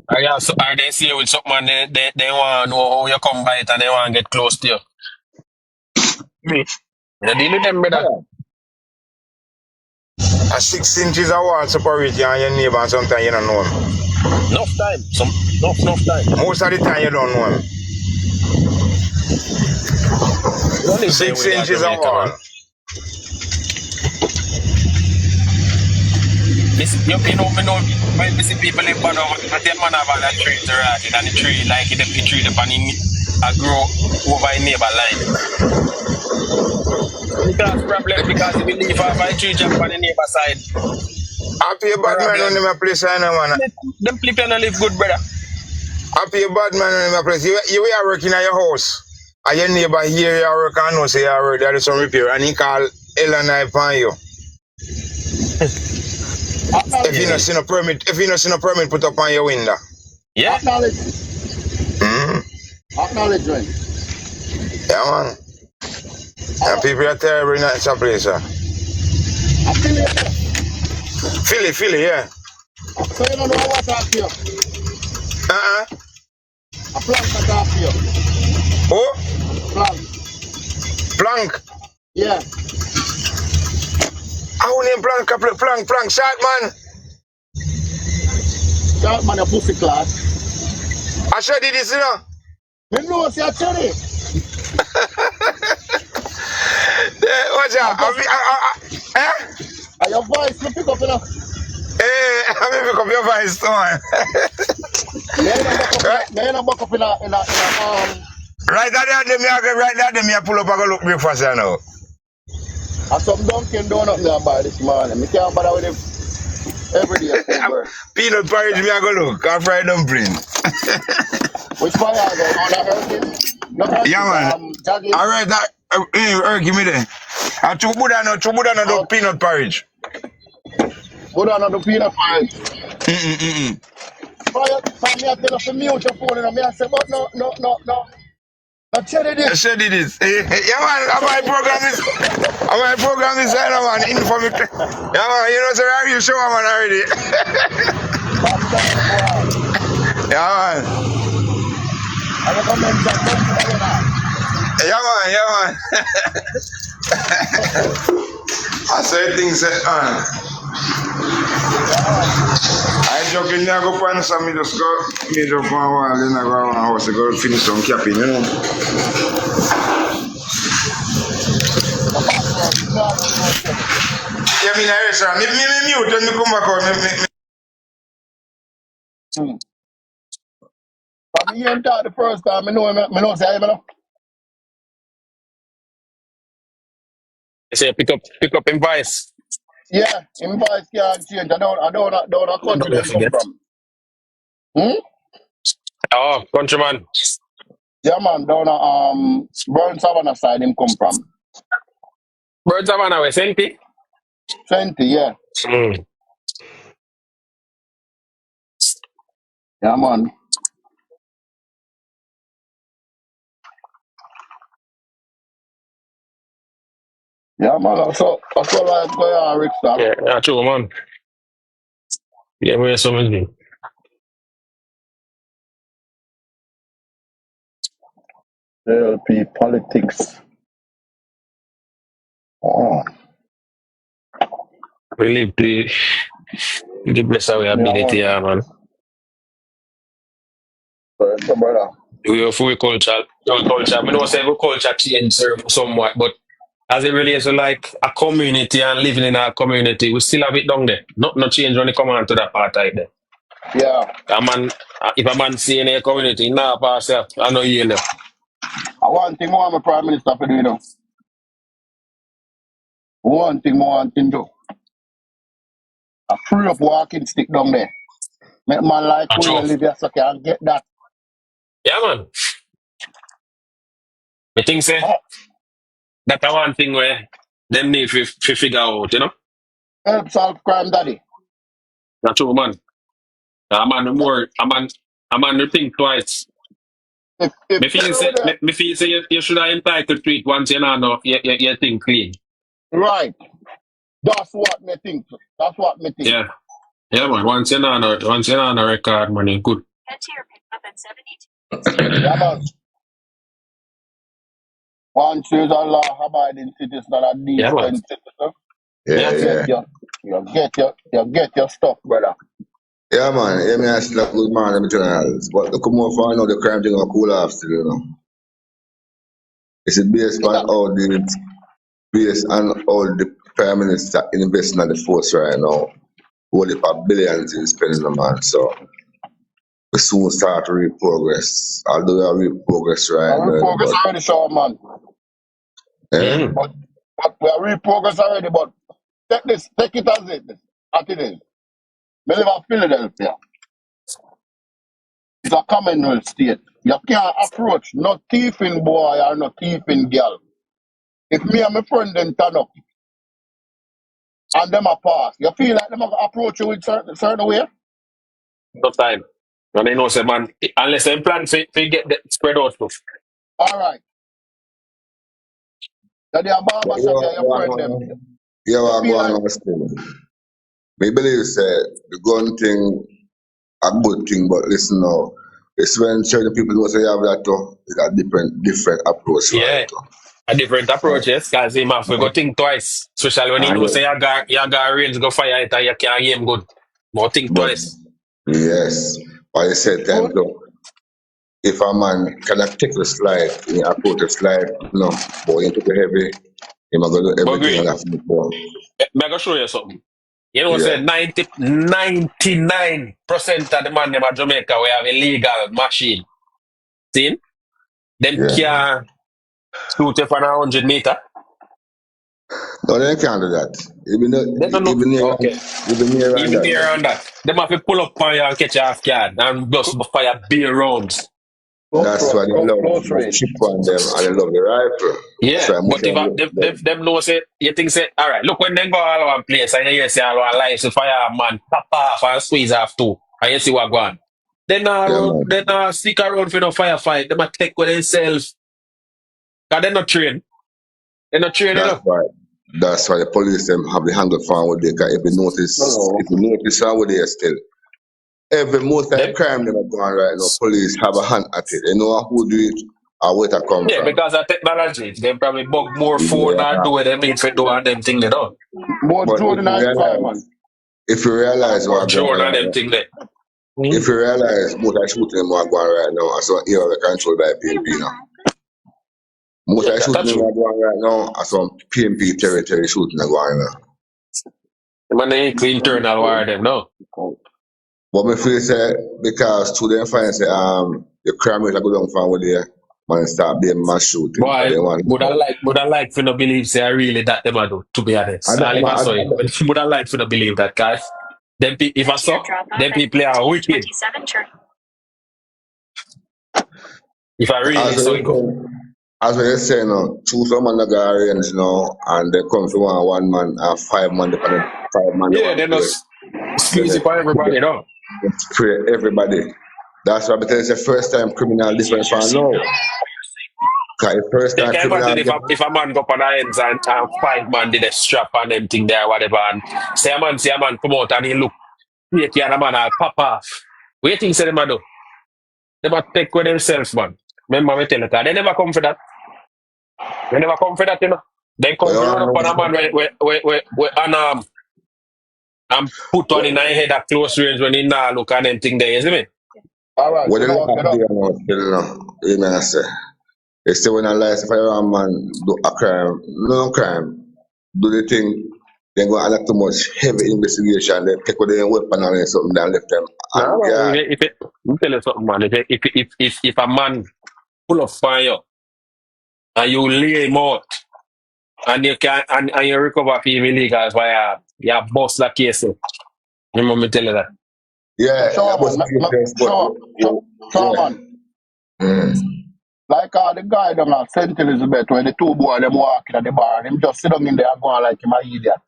Or they see you with something and they want to know how you come by it and they want to get close to you. Me. You deal with them, brother. A 6 inches of wall separate you and your neighbor, and sometimes you don't know him. Enough time. Enough time. Most of the time you don't know him. 6 inches of wall. You know, when we see people in Bano, I tell man about that tree to rat it, and the tree, like the tree, the bunny, grow over a neighbor line. Because problem, because if you leave off a tree jump on the neighbor side. Happy a bad man on them place, I know, man. Them people don't live good, brother. Happy a bad man on them place. You are working at your house, and your neighbor here, you work and know say you work, there is some repair, and he call L and I upon you. If you not see no permit, put up on your window. Yeah. Acknowledge. Acknowledgement. Yeah, man. And people are terrible in that place, sir. Philly, yeah. So you don't know what I talk to you? A plank I talk to you. Oh? Plank. Plank? Yeah. How name plank, short man? Short man, a pussy class. I sure did this, you know? Me know, see, I tell you. Watch out. Your voice, you pick up, you know. Hey, I mean, pick up your voice, too, man. Me ain't back up in a Right there, me pull up and go look breakfast, you know. And some Dunkin' Donut me I buy this morning. Me can't bother with him every day. Peanut porridge me I go look, and fried dumpling. Which one I go? On the Herky? Yeah, man. Alright, give me there. And two Buddha no peanut porridge. Buddha no peanut porridge. Fire, me I tell you to mute your phone and me I say, but no. Shady this. Yeah, man, my program is man, InfoMedia. Yeah, man, you know, so I will show man already. Yeah, man. Yeah, man. I say things I joking there, go find some, me just go for a while, then I go around the house, I go finish some capping, you know. Yeah, me na restaurant. Me mute when me come back out. But me hear him talk the first time, me know say him enough. You say pick up in voice. Yeah, him voice can't change. I don't know country where he come from. Oh, countryman. Yeah, man, down Burn Savannah side him come from. Burn Savannah, where Senti? Senti, yeah. Yeah, man. Yeah, man. That's all life going on, Rick Star. Yeah, true, man. Yeah, we're something. LP politics. Oh. We live the best of our ability, yeah, man. Brother. We have full culture. Our culture. I know say our culture change somewhat, but as it relates to like a community and living in a community, we still have it down there. No change when it come on to that part right there. Yeah. A man, if a man see in a community, nah, pass up. I know you know. One thing more my Prime Minister for do, you know. One thing more want him do. A free up walking stick down there. Make man like we True. live here so can get that. Yeah, man. I think say that one thing where them need to figure out, you know. Help solve crime, daddy. That's true, man. A man to think twice. Me feel say you should have entitled to it once you know you think clean. Right. That's what me think. That's what me think. Yeah. Yeah, man. Once you know record, man, you good. Head to your pickup at 72. Yeah, man. Once you're a law-abiding citizen and a decent citizen, you get your stuff, brother. Yeah, man. Yeah, me I still a good man, I'm telling. But look more for now, the crime thing will cool off still, you know. It's based on all the Prime Minister investing in the force right now. All the billions in spending the man, so we soon start to reap progress. Although we are reap progress right now. Progress already, sure, man. Yeah. But we are reap progress already, but take it as it is. As it is. We live in Philadelphia. It's a Commonwealth state. You can't approach no thieving boy or no thieving girl. If me and my friend them turn up and them a pass, you feel like them approach you with certain way? No time. And they know say man, unless they plan to get that spread out stuff. Alright. So they are barber shop here, your friend them. Yeah, well, go on still. Me believe say the gun thing a good thing, but listen now. It's when certain people know say you have that too, it's a different approach. Yeah. Right? A different approach, yes, because he have to go think twice. Especially when he knows say you got range go fire it and you can't game good. But think twice. Yes. But I said time though, if a man cannot take the slide, he approach the slide, no, but he took the heavy, he might go do everything on that before. I'm going to show you something. You know, say 99% of the man in Jamaica we have a legal machine. See? Them can't shoot you for 100 meters. No, they can't do that. Even near on that. Them have to pull up on you and catch you off guard and just fire bare rounds. That's why they love the chip on them and they love the rifle. Yeah, so but if them know say you think say alright, look when them go all over place and you hear say all over life so fire a man pop off and squeeze off too and you see what go on. Then stick around for no firefight. Them a take with themselves. Cause they're not trained. They're not trained enough. That's why the police them have the handle for what they can. If you notice how they are still. Most of the crime them are going right now, police have a hand at it. They know who do it or where to come Yeah, from. because of technology. They probably bug more phone or do what they mean for do and them thing they do. If you realize what going on, them thing there. If you realize most of shooting them are going right now, so here are controlled by PNP now. Most of shooting them are going right now, and some PNP territory shooting are going now. Man, they ain't clean internal wire them, no. But me feel say because to them find say the crime rate are go down from where they man start being mass shooting. Boy, would I like to not believe say I really that them I do, to be honest. Would I like to not believe that, guys. Them if I saw them people are wicked. If I really saw it go. As we say now, choose someone that got arranged now and they come to one man and 5 man depending 5 man. Yeah, they just squeeze it for everybody, no. Spray everybody. That's why it's the first time criminal this one found out. Cause first You time can criminal imagine if a man go up on the ends and 5 man did a strap and them thing there, whatever, and say a man come out and he look, you can a man all pop off. What you think say them a do? They might take with themselves, man. Remember me tell you, 'cause they never come for that. They never come for that, you know. They come for run up on a man with unarmed and put one in the head at close range when he nah look and them thing there, you see me? Alright, what you they know, have to do, you know, you know, say. They say when a license for a man do a crime, no crime, do the thing, they go under too much heavy investigation, they take with their weapon and something that left them. Nah, And man, yeah, let me tell you something, man. If a man pull up fire and you lay him out and you can and you recover for him illegal why you bust that case. Remember me tell you that. yeah, sure, that was man. Sure, man. Mm. Like the guy down at St. Elizabeth where the two boys them walking at the bar and him just sit down in there going like him a idiot.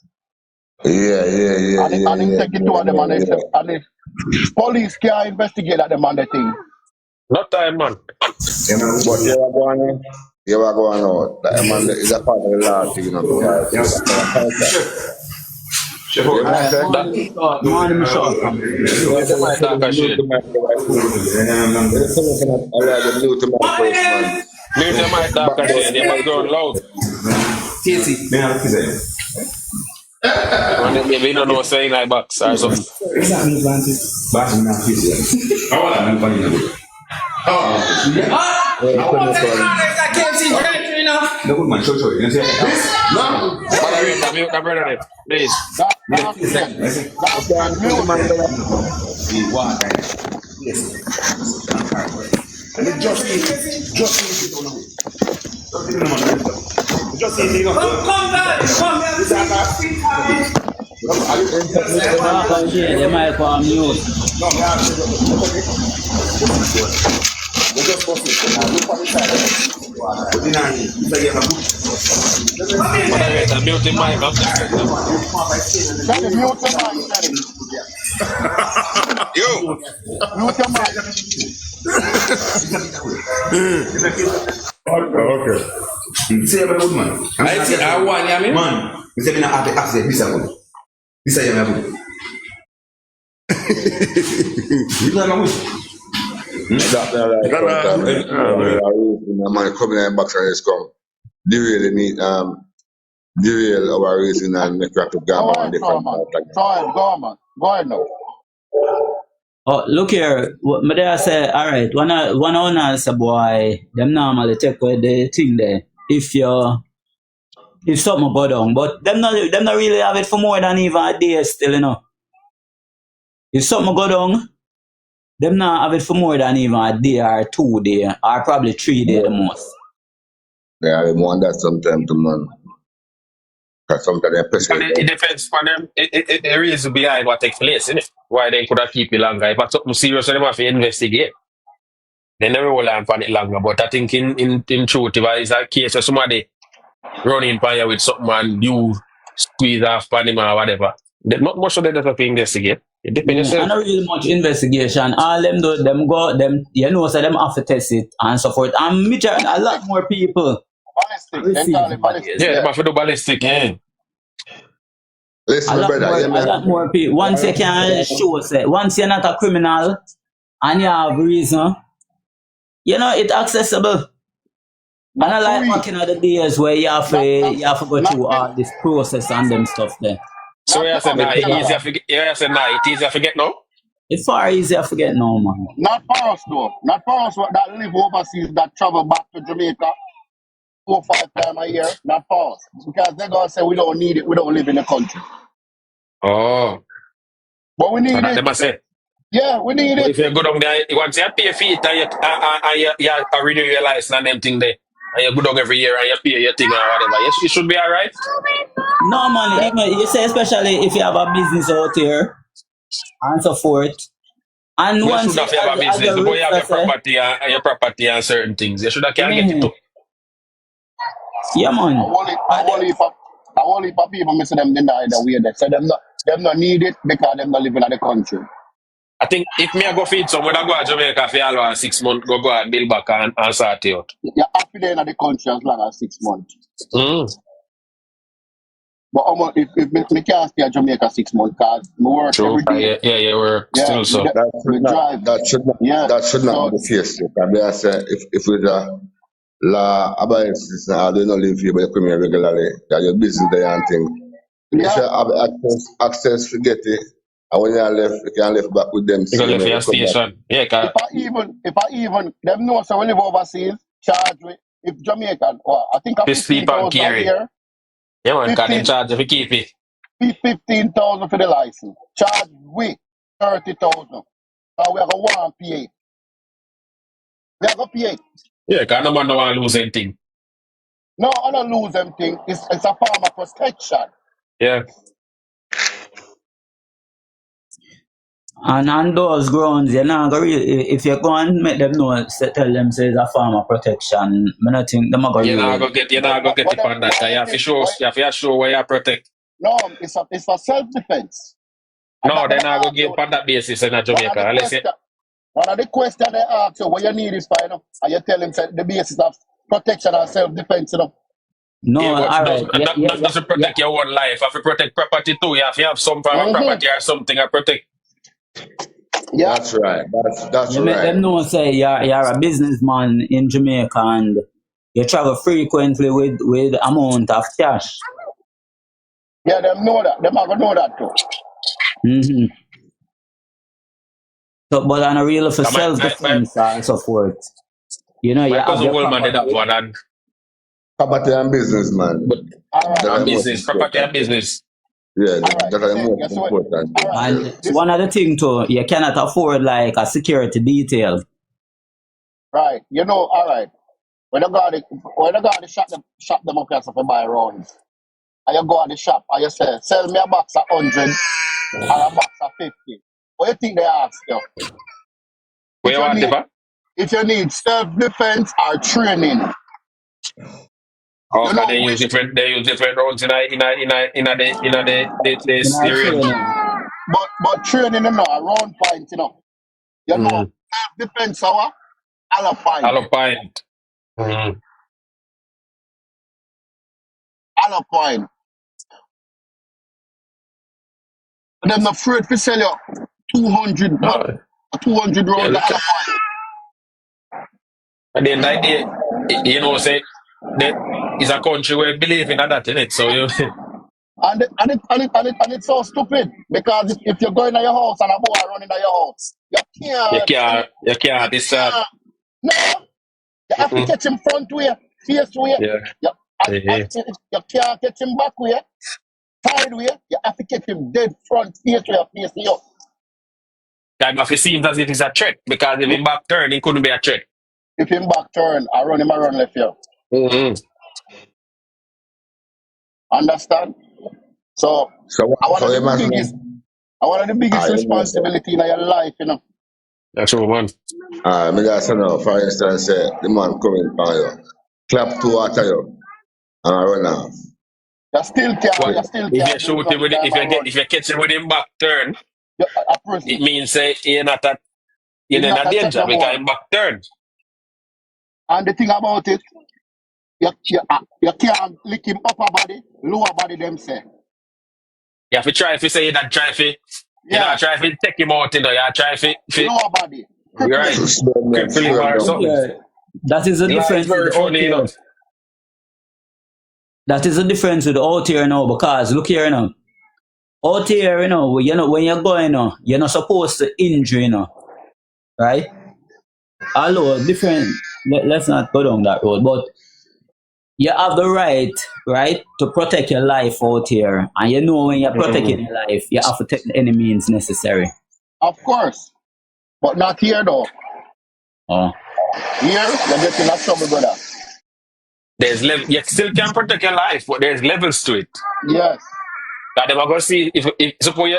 And him take it to them and they say, and the police can't investigate at them and the thing. Not time, man. Yeah, man, but you are going on. You are going out. That man is a part of the law, you know, because it's a culture. Morning, Michelle. They might talk a shit. Mute might talk a shit. They must go loud. And maybe you don't know saying like box or something. Mute the brother there, please. They might call mute. Moderator, mute the mic. Yo! Mute your mic. Okay. Say I'm a good man. I say I want you, man. You say me not have to access this one. This I am a good. You know I'm with. Man coming in box and just come. Derail me, derail our reason and make rapid gamma on different parts. Go ahead now. Oh, look here. My dad say, all right, one owner say, boy, them normally take away the thing there. If something go down, but them not really have it for more than even a day still, you know. If something go down, them not have it for more than even a day or 2 days or probably 3 days the most. Yeah, I want that sometime to man. Because sometimes It depends on them. It reason behind what takes place, innit? Why they could have keep it longer. If it's something serious, they have to investigate. They never will learn on it longer. But I think in truth, if it's a case of somebody running fire with something and you squeeze off on him or whatever, not much of them have to investigate. It depends. Not really much investigation. All them do, you know, so them have to test it and so forth. And a lot more people. Ballistic. Yeah, they have to do ballistic. Yeah. Listen, a lot more people. Once you can show, say, once you're not a criminal and you have reason, you know, it's accessible. And I like working at the days where you have to go through all this process and them stuff there. So you say nah, it's easier to get now? It's far easier to get now, man. Not for us though. Not for us that live overseas that travel back to Jamaica 4 or 5 times a year. Not for us. Because they're gonna say we don't need it, we don't live in the country. Oh. But we need So that it. they must say. Yeah, we need it. If you go down there, once you pay for it and you renew your license and them thing there, and you go down every year and you pay your thing or whatever, you should be alright. No, man, even, you say especially if you have a business out here and so forth. And you once should have a business, the boy you have your property and certain things. You should have can get it too. Yeah, man. I won't leave people miss them deny the way they say them not need it because them not living in the country. I think if me I go feed some, when I go to Jamaica for all 6 months, go and build back and sort it out. You're happy there in the country as long as 6 months. But if me can't stay at Jamaica 6 months, because I work True. every day. Yeah, work still so. That should not be the case. I say if it's a law abiding citizen, I do not live here, but you come here regularly. That your business there and thing. If you have access to get it, and when you are left, you can left back with them. You can left your station. Yeah, if I even them know so we live overseas, charge me if Jamaican, I think I 15,000 a year. Yeah, man, can in charge if you keep it. 15,000 for the license. Charge we 30,000. So we are going to pay. We are going to pay. Yeah, because no man don't want to lose anything. No, I don't lose anything. It's a form of protection. Yeah. And on those grounds, you're not going if you go and make them know, tell them say it's a form of protection, I don't think they're going to You're not going to get it on that. You have to show where you protect. No, it's for self-defense. No, they're not going to get on that basis in Jamaica. One of the questions they ask you, what you need is for, and you tell them the basis of protection and self-defense, No, all right. Not just to protect your own life. If you protect property too, you have to have some form of property or something to protect. Yeah, that's right. That's you right. Make them know say you're a businessman in Jamaica and you travel frequently with amount of cash. Yeah, them know that. Them are gonna know that too. Mm-hmm. So, but on a real for self-defense and so forth. You know, my cousin Goldman did that one and property and business, man. But and business, property and business. Yeah, that's the most important. And one other thing too, you cannot afford like a security detail. Right. You know, all right. When you go to shop them up here for buy rounds. And you go to the shop and you say, sell me a box of 100 and a box of 50. What do you think they ask you? If you need self-defense or training. Oh, they use different rounds in the steering. But training a round point, You know, self-defense our Alpine. Alpine. But them not afraid to sell you 200 rounds Alpine. And then like say that is a country where believe in that, in it. So you and it's so stupid because if you're going to your house and a boy running to your house, you can't decide. No, you have to catch him front way, face way. Yeah. You can't catch him back way, side way. You have to catch him dead front, face way, face you. That it seems as if it's a threat because if him back turn, it couldn't be a threat. If him back turn, I run him around left here. Understand? So one of the biggest responsibility in your life, That's what one. Me just know, for instance, say the man coming by you, clap two at you, and I run off. You still can't. If you shoot him with it, if you catch him with him back turn, it means you're not in danger because him back turn. And the thing about it, you can't lick him upper body, lower body, them say. You have to try if you say that try if try if you take him out, you try if lower body. Right. Or something. That is the difference with the That is the difference with the out here now, because look here now. Out here, when you're going, you're not supposed to injure, right? Although different, let's not go down that road, but you have the right, to protect your life out here. And when you're protecting your life, you have to take any means necessary. Of course. But not here though. Oh. Here, you're getting a trouble, brother. You still can protect your life, but there's levels to it. Yes. That they are going to see if suppose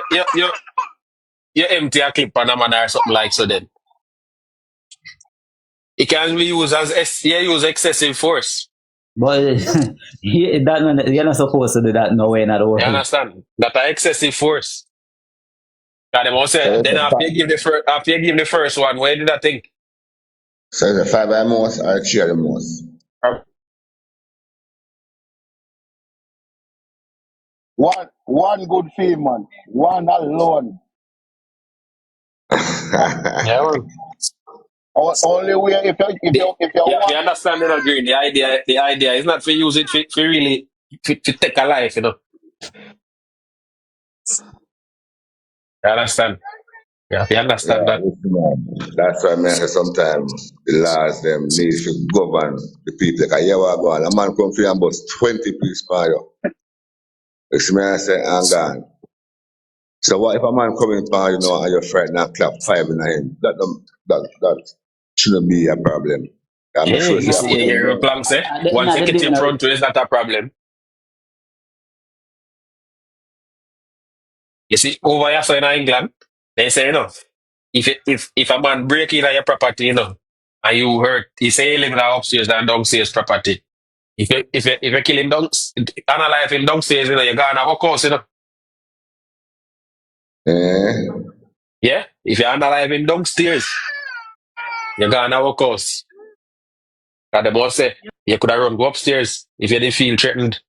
you empty a clip on a man or something like so then. It can be used as use excessive force. But you're not supposed to do that no way, not all. You understand? That are excessive force. And them also So then after you give the first one, where did I think? it's a 5 by most or 3 of the most. One good film, man. One alone. Yeah, well. Only way if you Yeah, we want. understand and agree. The idea is not to use it for really to take a life, you know. You understand? Yeah, we Yeah, understand that. listen, man. That's why man sometimes the laws them need to govern the people. Like a year ago, a man come for you and bust 20 pieces per you. You see me I say I'm gone. So what if a man coming for you know and your friend and clap 5 in him? That shouldn't be a problem. I'm Yeah, sure you say I see, put you them hear down. Plank say, At the end one of the ticket day, in now, front to is not a problem. You see, over here so in England, they say, you know, if a man break in on your property, you know, and you hurt, he say he live in the upstairs and downstairs property. If you kill him analyze him downstairs, you know, you're gonna have a course, you know. Yeah? If you analyze him downstairs, you're gonna have a course. And the boss say, you could have run go upstairs if you didn't feel threatened.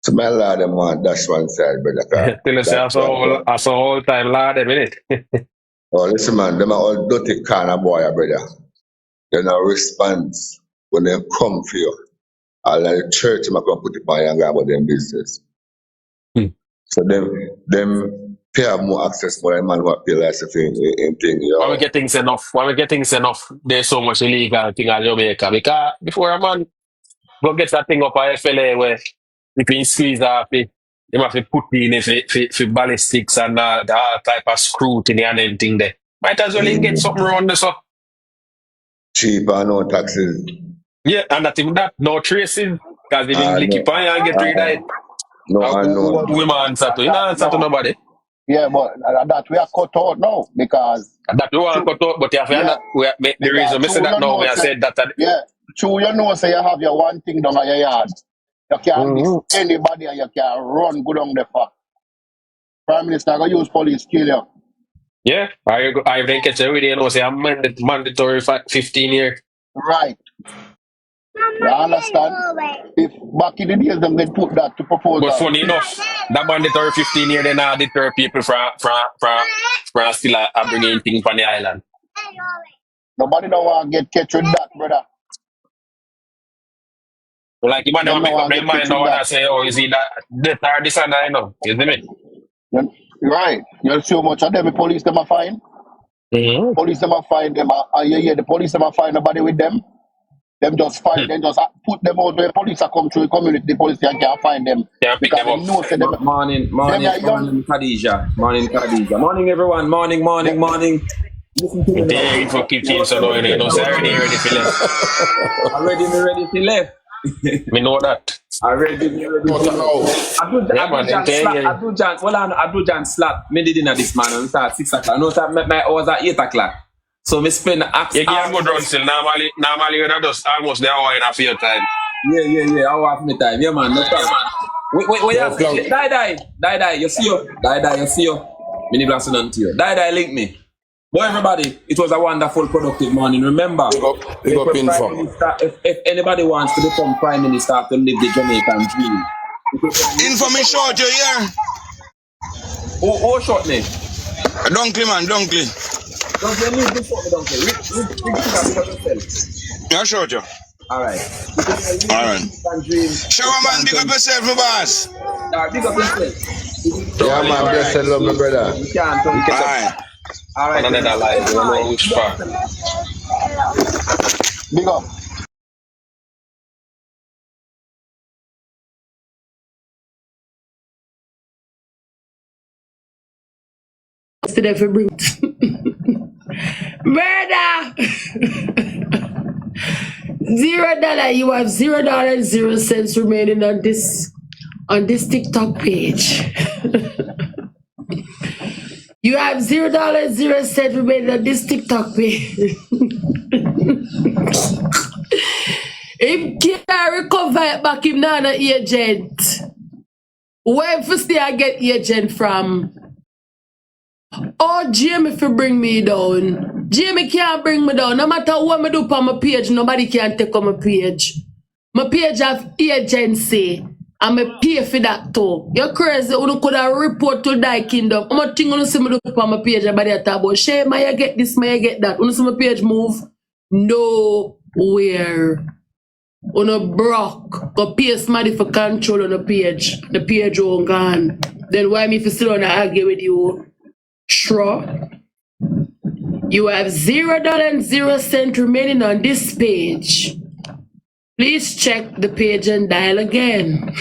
So my lad them want dash one side, brother. Till you say, That's one thing. I saw all time lad, a minute. Oh, listen, man, them are all dirty kind of boy, brother. They no response when they come for you. All the church, them come put it on you and go about them business. So them pay have more access for a man who pay less thing, When we yo. get things enough, there's so much illegal thing in Jamaica. Because before a man go get that thing up a FLA where you can squeeze off it, you have to put in it for ballistics and the all type of scrutiny and everything there. Might as well get something around this up. Cheap and no taxes. Yeah, and that even that, no tracing. Because if you lick it on you and get rid of it, No. who am I answer to? You don't answer to nobody. Yeah, but that we are cut out now because That you want to cut out, but you have to the reason I said that now, I said that. Yeah, true, you know, say you have your one thing down at your yard. You can't miss anybody and you can run good on the far. Prime Minister go use police kill you. Yeah, I then catch every day and say I'm mandatory 15 years. Right. You understand? If back in the days them they put that to proposal. But funny enough, that mandatory 15 years they now deter people from still bringing things on the island. Nobody don't want to get catch with that, brother. Well, like you might not make up their mind now and I say, oh, is he that or this and that, you know? You see me? Right. You see how much of them the police them are find? Police them are find them. The police them are find nobody with them. Them just find them, just put them out where police are come through the community, the police can't find them. Can't pick them up. Morning, Khadija. Morning, everyone. Morning. Listen to me now. Yeah, if you keep things so low, you know, say already ready for left. Already ready to left. Me know that. Already ready to left. I do John slap. Me did dinner this man. We start 6 o'clock. No, my hours at 8 o'clock. So me spend you give good run still. Normally you know just almost the hour and a half your time. Yeah. Hour of my time. Yeah, man. No problem. Wait, Die. You see you. Me need to listen to you. Die, link me. Well, everybody, it was a wonderful, productive morning. Remember, if anybody wants to become Prime Minister to live the Jamaican dream. Info short you here. Oh, short me. Dunkley, man. Don't you need to short me, Dunkley? Yeah, short you. Alright. Shower man, big up yourself, my boss. Big up yourself. Yeah, man, bless and love, my brother. You can't. Alright. Another line. You know which part. Big up. Today for bring murder. $0. You have $0.00 remaining on this TikTok page. You have $0.00 remaining on this TikTok page. Him can't recover it back, him not an agent. Where first day I get agent from? Oh, Jamie for bring me down. Jamie can't bring me down. No matter what I do on my page, nobody can take on my page. My page have agency. And I pay for that too. You're crazy. You could have report to die kingdom. I'm not thinking you see me do on my page about that about shame, may I get this, may I get that. You see my page move? Nowhere. On a broke. Go pay somebody for control on the page. The page won't gone. Then why me if you still wanna argue with you? Sure. You have $0.0 remaining on this page. Please check the page and dial again.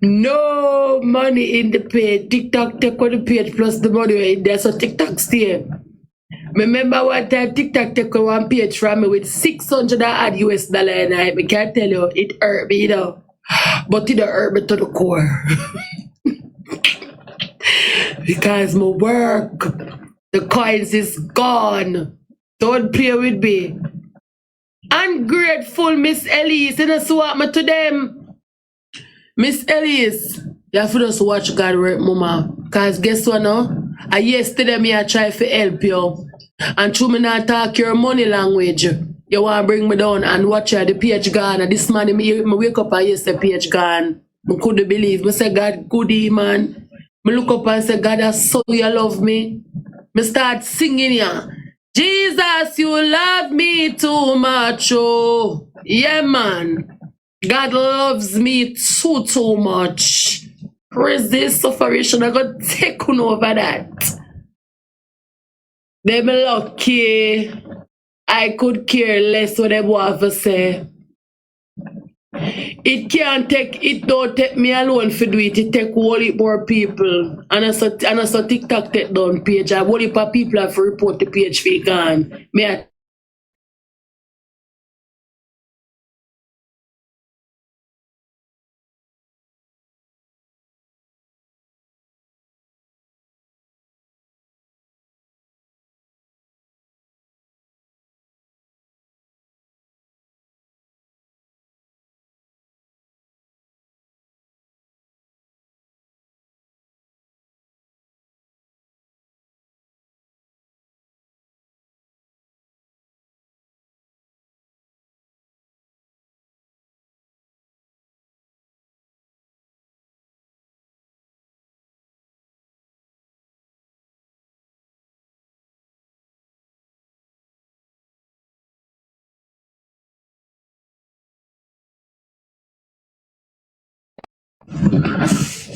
No money in the page. TikTok take on the page plus the money in there. So TikTok stay. Remember what time TikTok take on one page from me with $600 US and I can't tell you, it hurt me, you know. But it don't hurt me to the core. Because my work, the coins is gone. Don't play with me. Ungrateful Miss Elise, you know so what me to them. Miss Elise, you have to just watch God work, mama. Cause guess what now? Yesterday me I try to help you. And through me not talk your money language. You want to bring me down and watch the page gone. And this morning me wake up and yes the page gone. I couldn't believe. I said God goodie man. I look up and say God I saw you love me. I start singing here. Jesus, you love me too much, oh. Yeah, man. God loves me too much. Resist sufferation. I got taken over that. Them lucky. I could care less what they want to say. It don't take me alone for do it. It take all it more people. And I saw TikTok take down page. I whole heap of people have to report the page for gone. Me I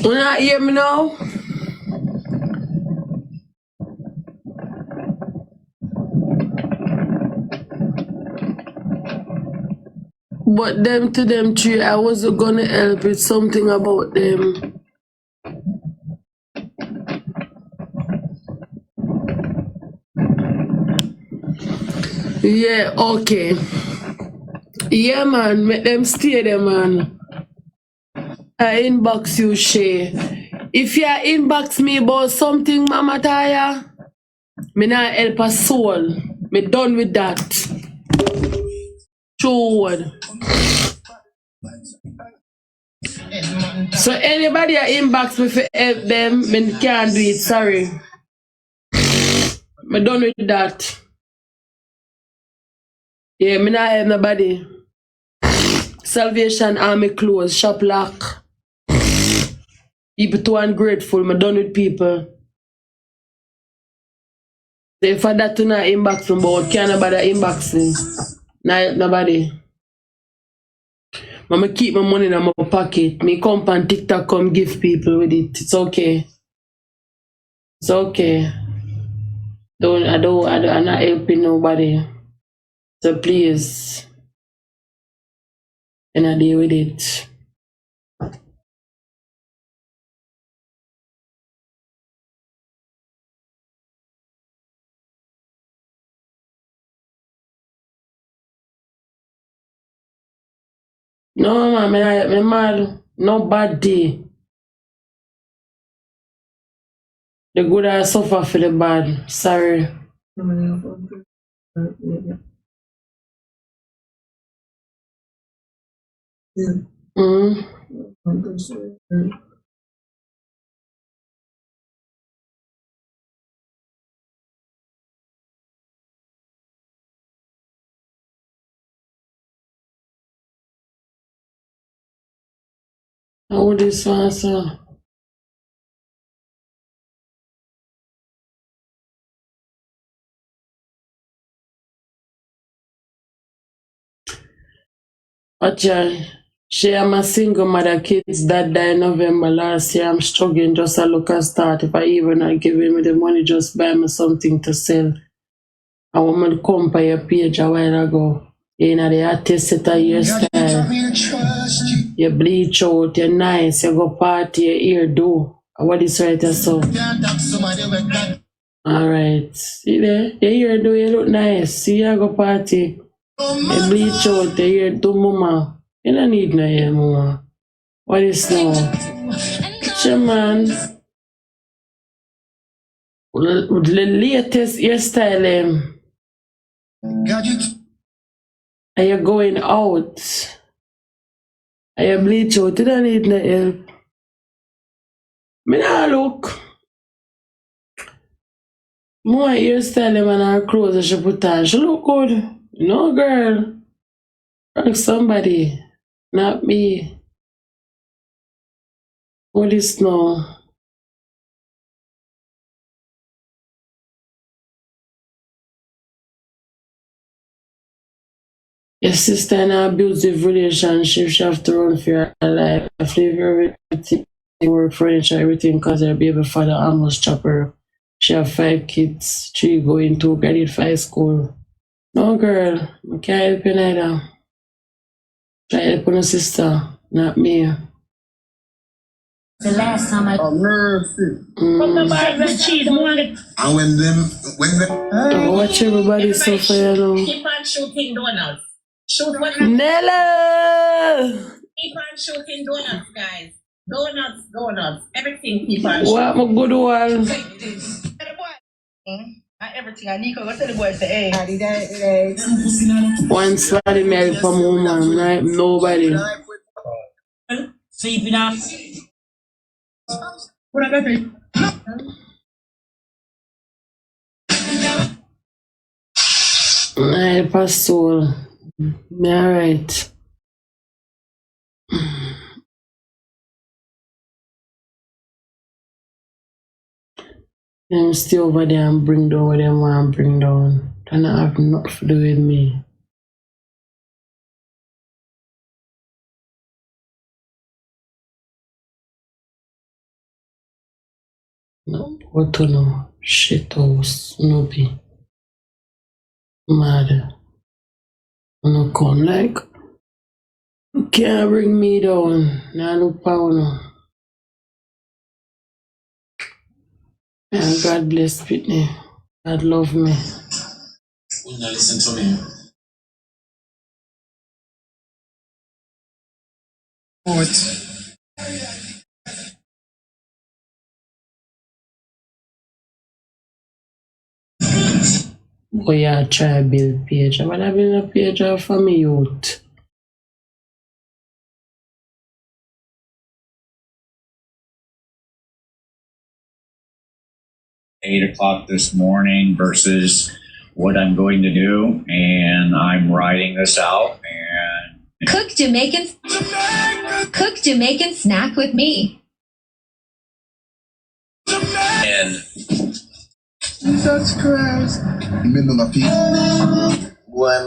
you not hear me now? But them to them three, I wasn't gonna help with something about them. Yeah, okay. Yeah, man, make them stay there, man. I inbox you, Shay. If you inbox me about something, Mama Taya, me not help a soul. Me done with that. True word. So anybody that inbox me for help them, me can't do it, sorry. Me done with that. Yeah, me not help nobody. Salvation Army closed, shop lock. People too ungrateful, me done with people. So if I that to not inbox me, but can't nobody inbox me. Not nobody. I'ma keep my money in my pocket. Me come on TikTok, come give people with it. It's okay. It's okay. I'm not helping nobody. So please, and I deal with it. No man, me mad. No bad day. The good I suffer for the bad. Sorry. Mm. How this one, sir? Actually, she am a single mother, kids that died November last year. I'm struggling just to look and start. If I even not giving me the money, just buy me something to sell. I want me to come by your page a while ago. You know, the artist set a hairstyle. You bleach out, you're nice, you go party, your hair do. What is right or so? Alright. See there? Your hair do, you look nice. See, you go party. You bleach out, your hair do, mama. You don't need no hair, mama. What is now? Sure, man. The latest hairstyle, are you going out? Are you bleach out? You don't need no help. Me nah look. More hairstyle and her clothes that she put on. She look good. No girl. Like somebody. Not me. What is now? Your sister in an abusive relationship, she have to run for her life. Leave everything, work furniture, everything, because her baby father almost chop her. She have 5 kids, 3 going to grade 5 school. No girl, I can't help you neither. Try help your sister, not me. The last time I mercy. From the bar, the cheese, and when them watch everybody suffer, you know. Keep on shooting donuts. Shoot what Nella! Keep on shooting donuts, guys. Donuts. Everything keep on shooting. What my good one? Everything. And Nico go tell the boys say, hey. One slutty milk from woman, right? Nobody. Sleeping up. What I got it? Alright, Pastor. Alright. Them stay over there and bring down what them want to bring down. And I have nothing to do with me. No, what to know? Shit house, no be. Mad. No come like. You can't bring me down. Nah, no power no. And God bless Whitney. God love me. Will not listen to me. What? Boy, yeah, try build page. But I build a page for me youth. $8 this morning versus what I'm going to do, and I'm writing this out. And Cook Jamaican snack with me. and Jesus Christ. Middle of people. One.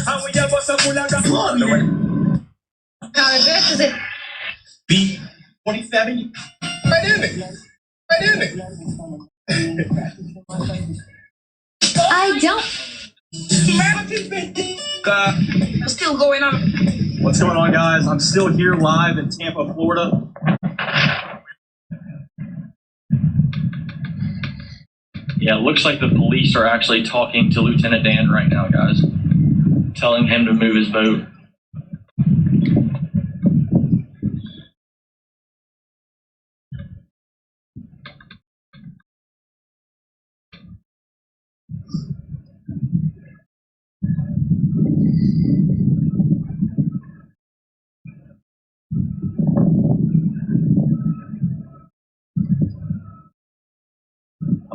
How we have us a full of gas? Now this is it. B27. Right in it. I don't. What's still going on? What's going on, guys? I'm still here live in Tampa, Florida. yeah, it looks like the police are actually talking to Lieutenant Dan right now, guys, telling him to move his boat.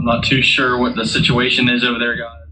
not too sure what the situation is over there, guys.